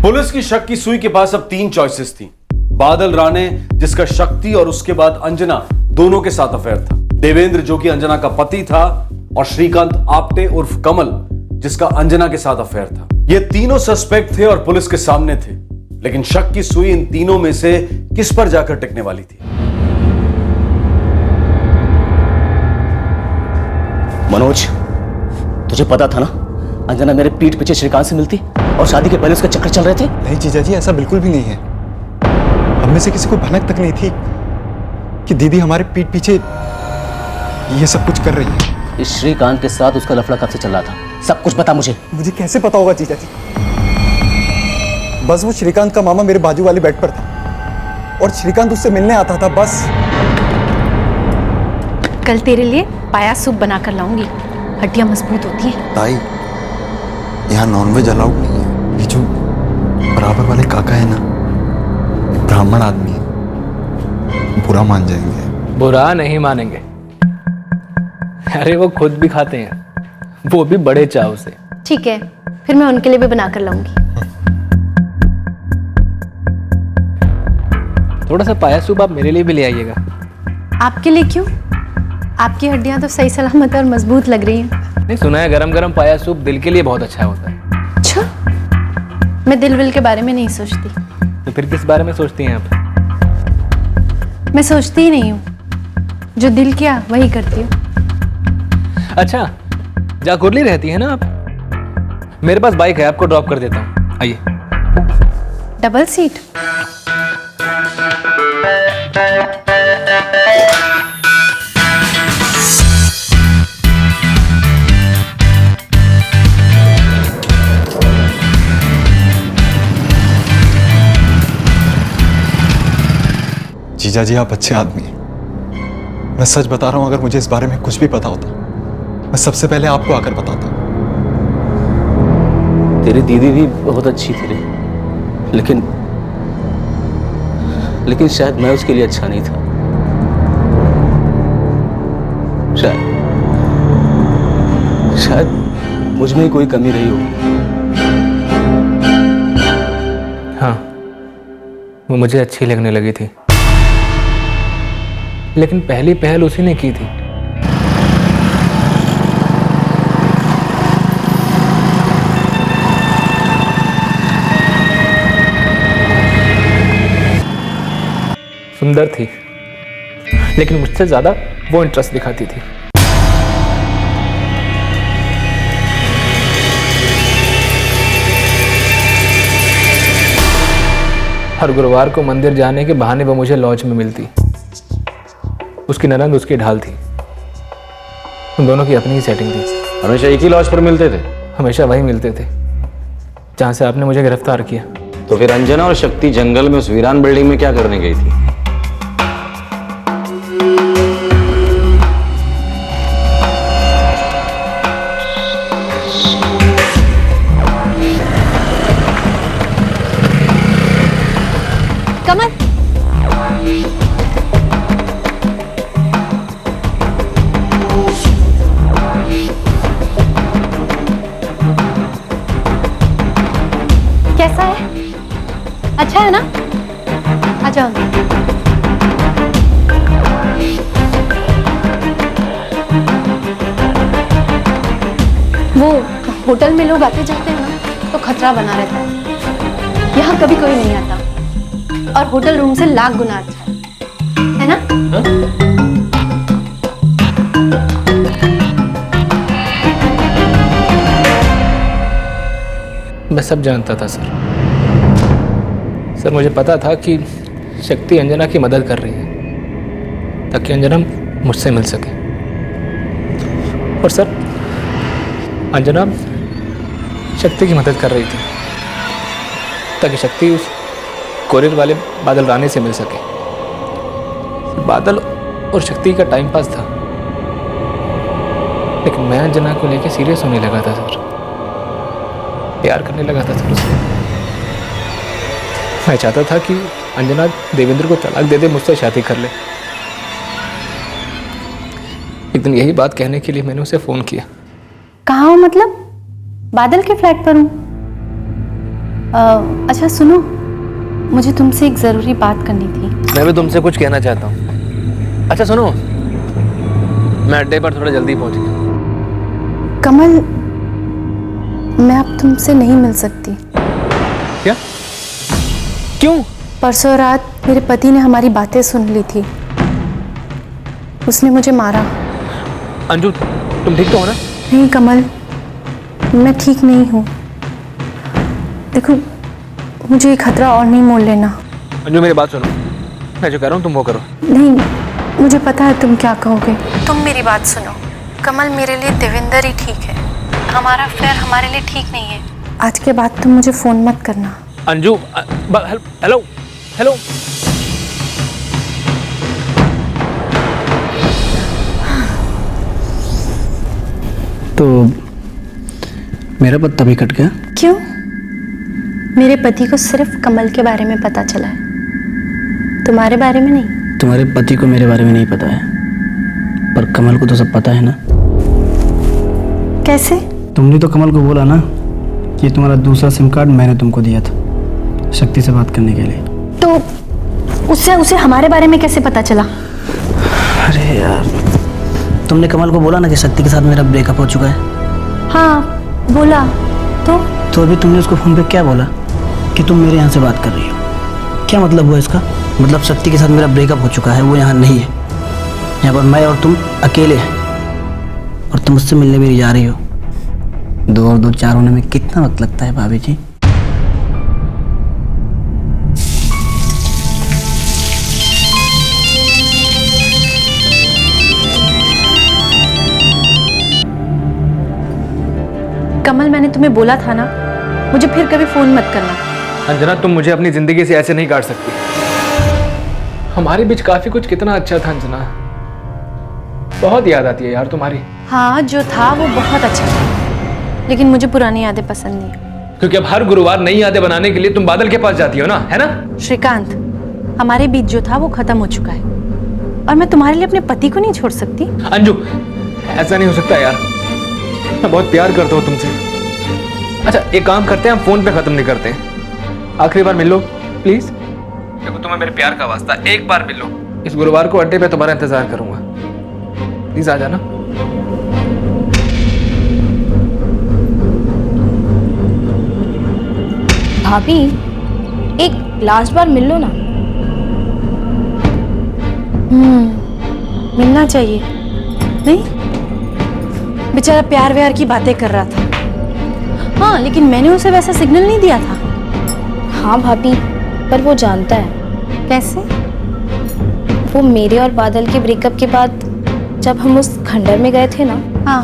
पुलिस की शक की सुई के पास अब 3 चॉइसेस थी। बादल राणे, जिसका शक्ति और उसके बाद अंजना दोनों के साथ अफेयर था, देवेंद्र जो कि अंजना का पति था, और श्रीकांत आप्टे उर्फ कमल जिसका अंजना के साथ अफेयर था। ये तीनों सस्पेक्ट थे और पुलिस के सामने थे, लेकिन शक की सुई इन तीनों में से किस पर जाकर टिकने वाली थी? मनोज, तुझे पता था ना अंजना मेरे पीठ पीछे श्रीकांत से मिलती और शादी के पहले उसका चक्कर चल रहे थे? नहीं जीजा जी, ऐसा बिल्कुल भी नहीं है। हम में से किसी को भनक तक नहीं थी कि दीदी हमारे पीठ पीछे ये सब कुछ कर रही है। इस श्रीकांत के साथ उसका लफड़ा कब से चल रहा था? सब कुछ पता मुझे। मुझे कैसे पता होगा जीजा जी? बस वो श्रीकांत का मामा मेरे बाजू वाले बेड पर था और श्रीकांत उससे मिलने आता था, बस। कल तेरे लिए पाया सूप बनाकर लाऊंगी, हड्डियां मजबूत होती हैं। ताई, यहाँ नॉनवेज अलाउड नहीं है। ये जो बराबर वाले काका है ना, ब्राह्मण आदमी है, बुरा मान जाएंगे। बुरा नहीं मानेंगे। अरे वो खुद भी खाते हैं, वो भी बड़े चाव से। ठीक है, फिर मैं उनके लिए भी बनाकर लाऊंगी। थोड़ा सा पाया सूप आप मेरे लिए भी ले आइएगा। आपके लिए क्यों? आपकी हड्डियां तो सही सलामत और मजबूत लग रही हैं। नहीं, सुना है गरम गरम पाया सूप दिल के लिए बहुत अच्छा होता है। अच्छा, मैं दिल विल के बारे में नहीं सोचती। तो फिर किस बारे में सोचती हैं आप? मैं सोचती ही नहीं हूँ, जो दिल किया वही करती हूँ। अच्छा, जाकुरली रहती है ना आप? मेरे पास बाइक है, आपको ड्रॉप कर देता हूँ, आइए। Double seat? जीजा जी, आप अच्छे आदमी हैं। मैं सच बता रहा हूं, अगर मुझे इस बारे में कुछ भी पता होता, मैं सबसे पहले आपको आकर बताता। तेरी दीदी भी बहुत अच्छी थी रे, लेकिन शायद मैं उसके लिए अच्छा नहीं था। शायद मुझ में ही कोई कमी रही हो। हाँ, वो मुझे अच्छी लगने लगी थी, लेकिन पहली पहल उसी ने की थी। सुंदर थी, लेकिन मुझसे ज्यादा वो इंटरेस्ट दिखाती थी। हर गुरुवार को मंदिर जाने के बहाने वो मुझे लॉज में मिलती। उसकी ननंद उसकी ढाल थी। उन दोनों की अपनी ही सेटिंग थी। हमेशा एक ही लॉज पर मिलते थे? हमेशा वही मिलते थे जहां से आपने मुझे गिरफ्तार किया। तो फिर अंजना और शक्ति जंगल में उस वीरान बिल्डिंग में क्या करने गई थी? कमल, कैसा है? अच्छा है ना? आ जाओ। वो होटल में लोग आते जाते हैं ना, तो खतरा बना रहता है। यहाँ कभी कोई नहीं आता और होटल रूम से लाख गुना अच्छा है ना? मैं सब जानता था सर। मुझे पता था कि शक्ति अंजना की मदद कर रही है ताकि अंजना मुझसे मिल सके। और सर, अंजना शक्ति की मदद कर रही थी ताकि शक्ति उस कोरियर वाले बादल रानी से मिल सके। बादल और शक्ति का टाइम पास था, लेकिन मैं अंजना को लेकर सीरियस होने लगा था सर। प्यार करने लगा था सर उससे। मैं चाहता था कि अंजना देवेंद्र को तलाक दे दे, मुझसे शादी कर ले। एक दिन यही बात कहने के लिए मैंने उसे फोन किया। कहाँ हो? मतलब बादल के फ्लैट पर हूँ। अच्छा सुनो, मुझे तुमसे एक जरूरी बात करनी थी। मैं भी तुमसे कुछ कहना चाहता हूँ। अच्छा सुनो, मैं अड्डे पर थोड़ा जल्दी पहुंच गया। कमल, मैं अब तुमसे नहीं मिल सकती। क्या? क्यों? परसों रात मेरे पति ने हमारी बातें सुन ली थी। उसने मुझे मारा। अंजू, तुम ठीक तो हो ना? नहीं कमल, मैं ठीक नहीं हूँ। देखो, मुझे ये खतरा और नहीं मोल लेना। अंजू मेरी बात सुनो, मैं जो कह रहा हूँ तुम वो करो। नहीं, मुझे पता है तुम क्या कहोगे। तुम मेरी बात सुनो। कमल, मेरे लिए देवेंद्र ही ठीक है। हमारा अफेयर हमारे लिए ठीक नहीं है। आज के बाद तुम मुझे फोन मत करना। Anju, hello hello. तो मेरा पत्ता भी कट गया? क्यों? मेरे पति को सिर्फ कमल के बारे में पता चला है, तुम्हारे बारे में नहीं। तुम्हारे पति को मेरे बारे में नहीं पता है, पर कमल को तो सब पता है ना। कैसे? तुमने तो कमल को बोला ना कि तुम्हारा दूसरा सिम कार्ड मैंने तुमको दिया था शक्ति से बात करने के लिए। तो उसे हमारे बारे में कैसे पता चला? अरे यार, तुमने कमल को बोला ना कि शक्ति के साथ मेरा ब्रेकअप हो चुका है। हाँ बोला। तो अभी तुमने उसको फोन पे क्या बोला कि तुम मेरे यहाँ से बात कर रही हो? क्या मतलब हुआ इसका? मतलब शक्ति के साथ मेरा ब्रेकअप हो चुका है, वो यहाँ नहीं है। यहाँ पर मैं और तुम अकेले हैं और तुम मुझसे मिलने मेरी जा रही हो। 2 और 2 4 होने में कितना वक्त लगता है भाभी जी? कमल, मैंने तुम्हें बोला था ना, मुझे फिर कभी फोन मत करना। अंजना, तुम मुझे अपनी जिंदगी से ऐसे नहीं काट सकती। हमारे बीच काफी कुछ कितना अच्छा था अंजना। बहुत याद आती है यार तुम्हारी। हाँ, जो था वो बहुत अच्छा था, लेकिन मुझे पुरानी यादें पसंद नहीं। क्योंकि अब हर गुरुवार नई यादें बनाने के लिए तुम बादल के पास जाती हो ना, है ना? श्रीकांत, हमारे बीच जो था वो खत्म हो चुका है और मैं तुम्हारे लिए अपने पति को नहीं छोड़ सकती। अंजू, ऐसा नहीं हो सकता यार, मैं बहुत प्यार करता हूँ तुमसे। अच्छा एक काम करते हैं, हम फोन पे खत्म नहीं करते हैं। आखिरी बार मिल लो प्लीज। देखो तुम्हें मेरे प्यार का वास्ता, एक बार मिल लो इस गुरुवार को अड्डे पे तुम्हारा इंतजार करूंगा, प्लीज आ जाना। भाभी, एक लास्ट बार मिल लो ना। मिलना चाहिए। नहीं, बेचारा प्यार व्यार की बातें कर रहा था। हाँ, लेकिन मैंने उसे वैसा सिग्नल नहीं दिया था। हाँ भाभी, पर वो जानता है। कैसे? वो मेरे और बादल के ब्रेकअप के बाद जब हम उस खंडर में गए थे ना। हाँ,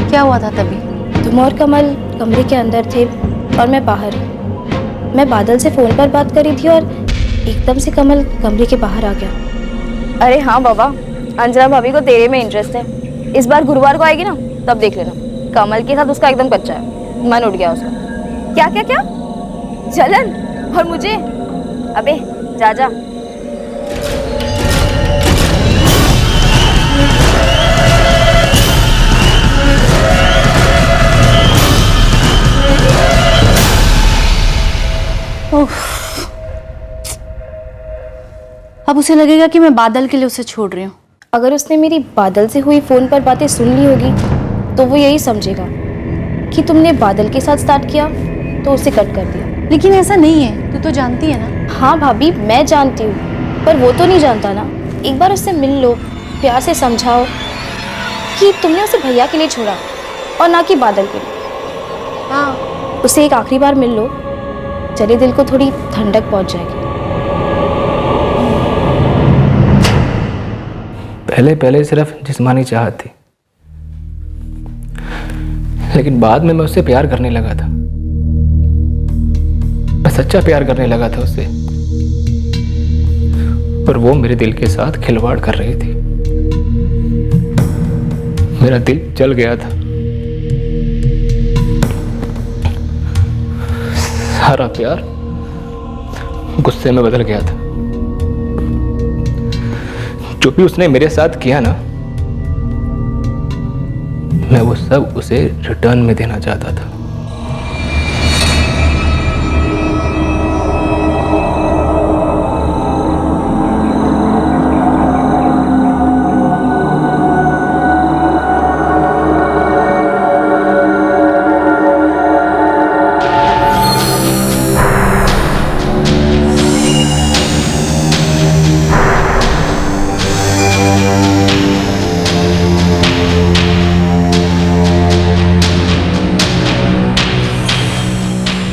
क्या हुआ था तभी? तुम और कमल कमरे के अंदर थे और मैं बाहर। मैं बादल से फोन पर बात करी थी और एकदम से कमल कमरे के बाहर आ गया। अरे हाँ बाबा, अंजना भाभी को तेरे में इंटरेस्ट है। इस बार गुरुवार को आएगी ना, तब देख लेना। कमल के साथ उसका एकदम कच्चा है, मन उठ गया उसका। क्या क्या क्या? जलन? और मुझे? अबे जा जा। अब उसे लगेगा कि मैं बादल के लिए उसे छोड़ रही हूँ। अगर उसने मेरी बादल से हुई फोन पर बातें सुन ली होगी तो वो यही समझेगा कि तुमने बादल के साथ स्टार्ट किया तो उसे कट कर दिया। लेकिन ऐसा नहीं है, तू तो जानती है ना। हाँ भाभी, मैं जानती हूँ, पर वो तो नहीं जानता ना। एक बार उससे मिल लो, प्यार से समझाओ कि तुमने उसे भैया के लिए छोड़ा और ना कि बादल के लिए। हाँ, उसे एक आखिरी बार मिल लो, चले दिल को थोड़ी ठंडक पहुंच जाएगी। पहले पहले सिर्फ जिस्मानी चाहत थी, लेकिन बाद में मैं उससे प्यार करने लगा था। मैं सच्चा प्यार करने लगा था उससे, पर वो मेरे दिल के साथ खिलवाड़ कर रही थी। मेरा दिल जल गया था। सारा प्यार गुस्से में बदल गया था। जो भी उसने मेरे साथ किया ना, मैं वो सब उसे रिटर्न में देना चाहता था।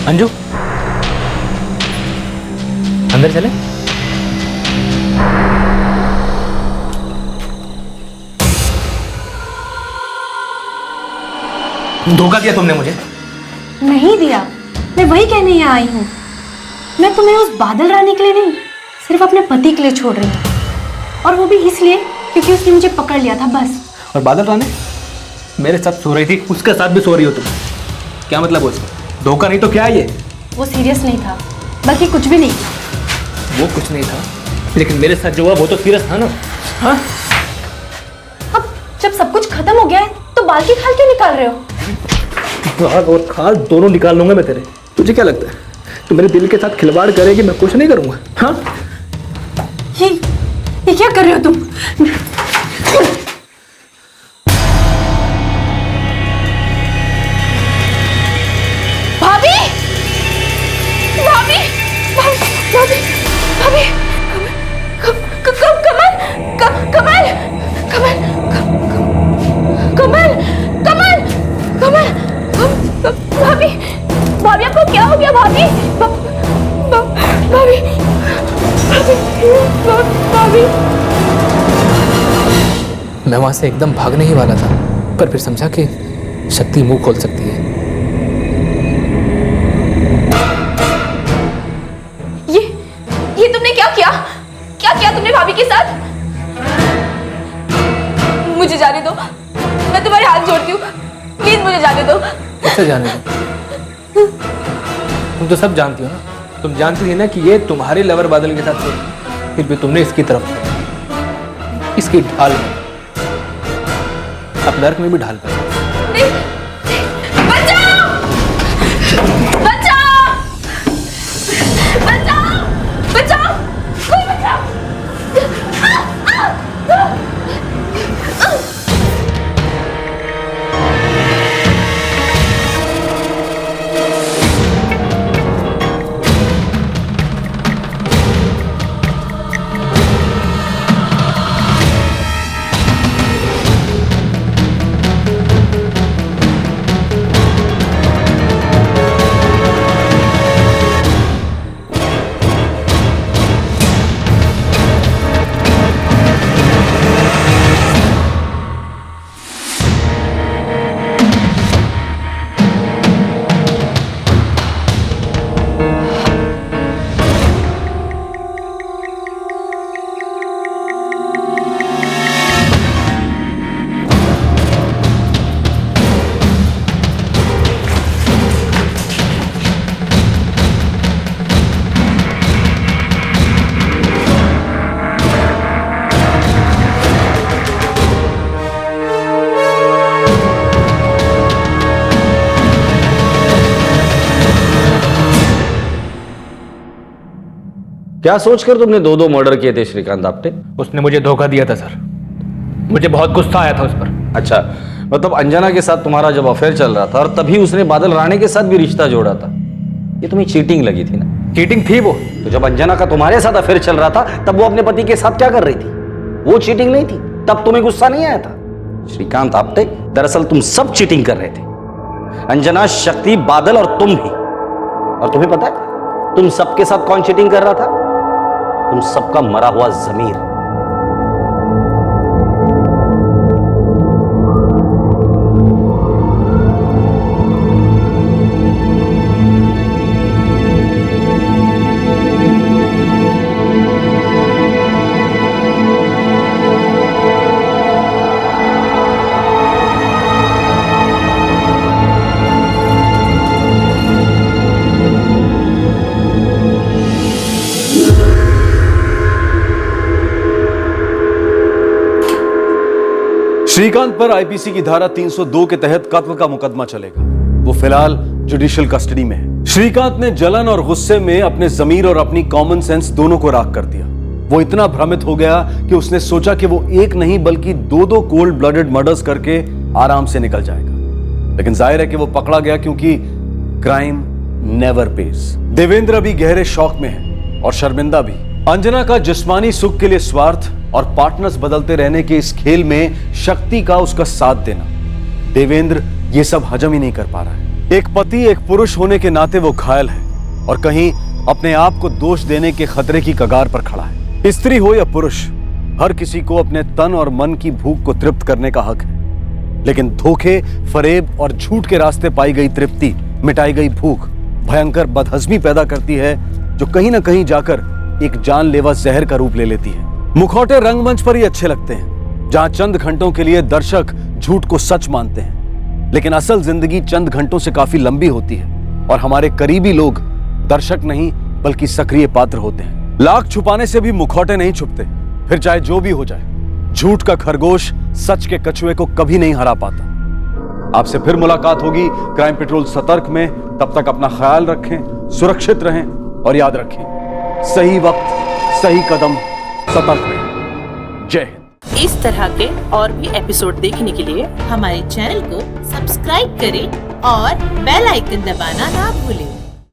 अंजू, अंदर चले। धोखा दिया तुमने मुझे। नहीं दिया, मैं वही कहने यहाँ आई हूँ। मैं तुम्हें उस बादल रानी के लिए नहीं, सिर्फ अपने पति के लिए छोड़ रही हूँ, और वो भी इसलिए क्योंकि उसने मुझे पकड़ लिया था, बस। और बादल रानी मेरे साथ सो रही थी, उसके साथ भी सो रही हो तुम। क्या मतलब उसका? धोखा नहीं तो क्या है ये? वो सीरियस नहीं था, बल्कि कुछ भी नहीं था। वो कुछ नहीं था, लेकिन मेरे साथ जो हुआ वो तो सीरियस था ना। हाँ, अब जब सब कुछ खत्म हो गया है तो बाल की खाल क्यों निकाल रहे हो? बाल और खाल दोनों निकाल लूंगा मैं तेरे। तुझे क्या लगता है तू मेरे दिल के साथ खिलवाड़ करेगी, मैं कुछ नहीं करूंगा? हाँ, ये क्या कर रहे हो तुम? भाभी, भाभी, भाभी, भाभी, कमल, कमल, कमल, कमल, कमल, कमल, भाभी, भाभी आपको क्या हो गया? भाभी, भाभी, भाभी। मैं वहां से एकदम भागने ही वाला था, पर फिर समझा कि शक्ति मुंह खोल सकती है। ये तुमने क्या किया? क्या किया तुमने भाभी के साथ? मुझे जाने दो, मैं तुम्हारे हाथ जोड़ती हूँ, प्लीज मुझे जाने दो। कैसे जाने दो? तुम तो सब जानती हो ना। तुम जानती थी ना कि ये तुम्हारे लवर बादल के साथ थे, फिर भी तुमने इसकी तरफ, इसकी ढाल में, अब नर्क में भी ढाल कर। बचाओ! बचाओ! बचाओ! बचाओ! कोई बचाओ! क्या सोचकर तुमने 2-2 मर्डर किए थे श्रीकांत आप्टे? उसने मुझे धोखा दिया था सर, मुझे बहुत गुस्सा आया था उस पर। अच्छा, मतलब अंजना के साथ तुम्हारा जब अफेयर चल रहा था और तभी उसने बादल राणे के साथ भी रिश्ता जोड़ा था, ये तुम्हें चीटिंग लगी थी ना? चीटिंग थी वो। तो जब अंजना का तुम्हारे साथ अफेयर चल रहा था तब वो अपने पति के साथ क्या कर रही थी? वो चीटिंग नहीं थी? तब तुम्हें गुस्सा नहीं आया था? श्रीकांत आप्टे, दरअसल तुम सब चीटिंग कर रहे थे, अंजना, शक्ति, बादल और तुम भी। और तुम्हें पता है तुम सबके साथ कौन चीटिंग कर रहा था? तुम सबका मरा हुआ जमीर। श्रीकांत पर आईपीसी की धारा 302 के तहत कत्ल का मुकदमा चलेगा। वो फिलहाल जुडिशियल कस्टडी में है। श्रीकांत ने जलन और गुस्से में अपने जमीर और अपनी कॉमन सेंस दोनों को राख कर दिया। वो इतना भ्रमित हो गया कि उसने सोचा कि वो एक नहीं बल्कि 2-2 कोल्ड ब्लडेड मर्डर्स करके आराम से निकल जाएगा। लेकिन जाहिर है कि वो पकड़ा गया, क्योंकि क्राइम नेवर पेज। देवेंद्र अभी गहरे शौक में है और शर्मिंदा भी। अंजना का जिस्मानी सुख के लिए स्वार्थ और पार्टनर्स बदलते रहने के इस खेल में शक्ति का उसका साथ देना, देवेंद्र ये सब हजम ही नहीं कर पा रहा है। एक पति, एक पुरुष होने के नाते वो घायल है और कहीं अपने आप को दोष देने के खतरे की कगार पर खड़ा है। स्त्री हो या पुरुष, हर किसी को अपने तन और मन की भूख को तृप्त करने का हक है। लेकिन धोखे, फरेब और झूठ के रास्ते पाई गई तृप्ति, मिटाई गई भूख भयंकर बदहजमी पैदा करती है, जो कहीं ना कहीं जाकर एक जानलेवा जहर का रूप ले लेती है। मुखौटे रंगमंच पर ही अच्छे लगते हैं, जहां चंद घंटों के लिए दर्शक झूठ को सच मानते हैं, लेकिन असल जिंदगी चंद घंटों से काफी लंबी होती है और हमारे करीबी लोग दर्शक नहीं बल्कि सक्रिय पात्र होते हैं। लाख छुपाने से भी मुखौटे नहीं छुपते, फिर चाहे जो भी हो जाए। झूठ का खरगोश सच के कछुए को कभी नहीं हरा पाता। आपसे फिर मुलाकात होगी क्राइम पेट्रोल सतर्क में। तब तक अपना ख्याल रखें, सुरक्षित रहें और याद रखें, सही वक्त सही कदम, सतर्क रहें। जय हिंद। इस तरह के और भी एपिसोड देखने के लिए हमारे चैनल को सब्सक्राइब करें और बेल आइकन दबाना ना भूलें।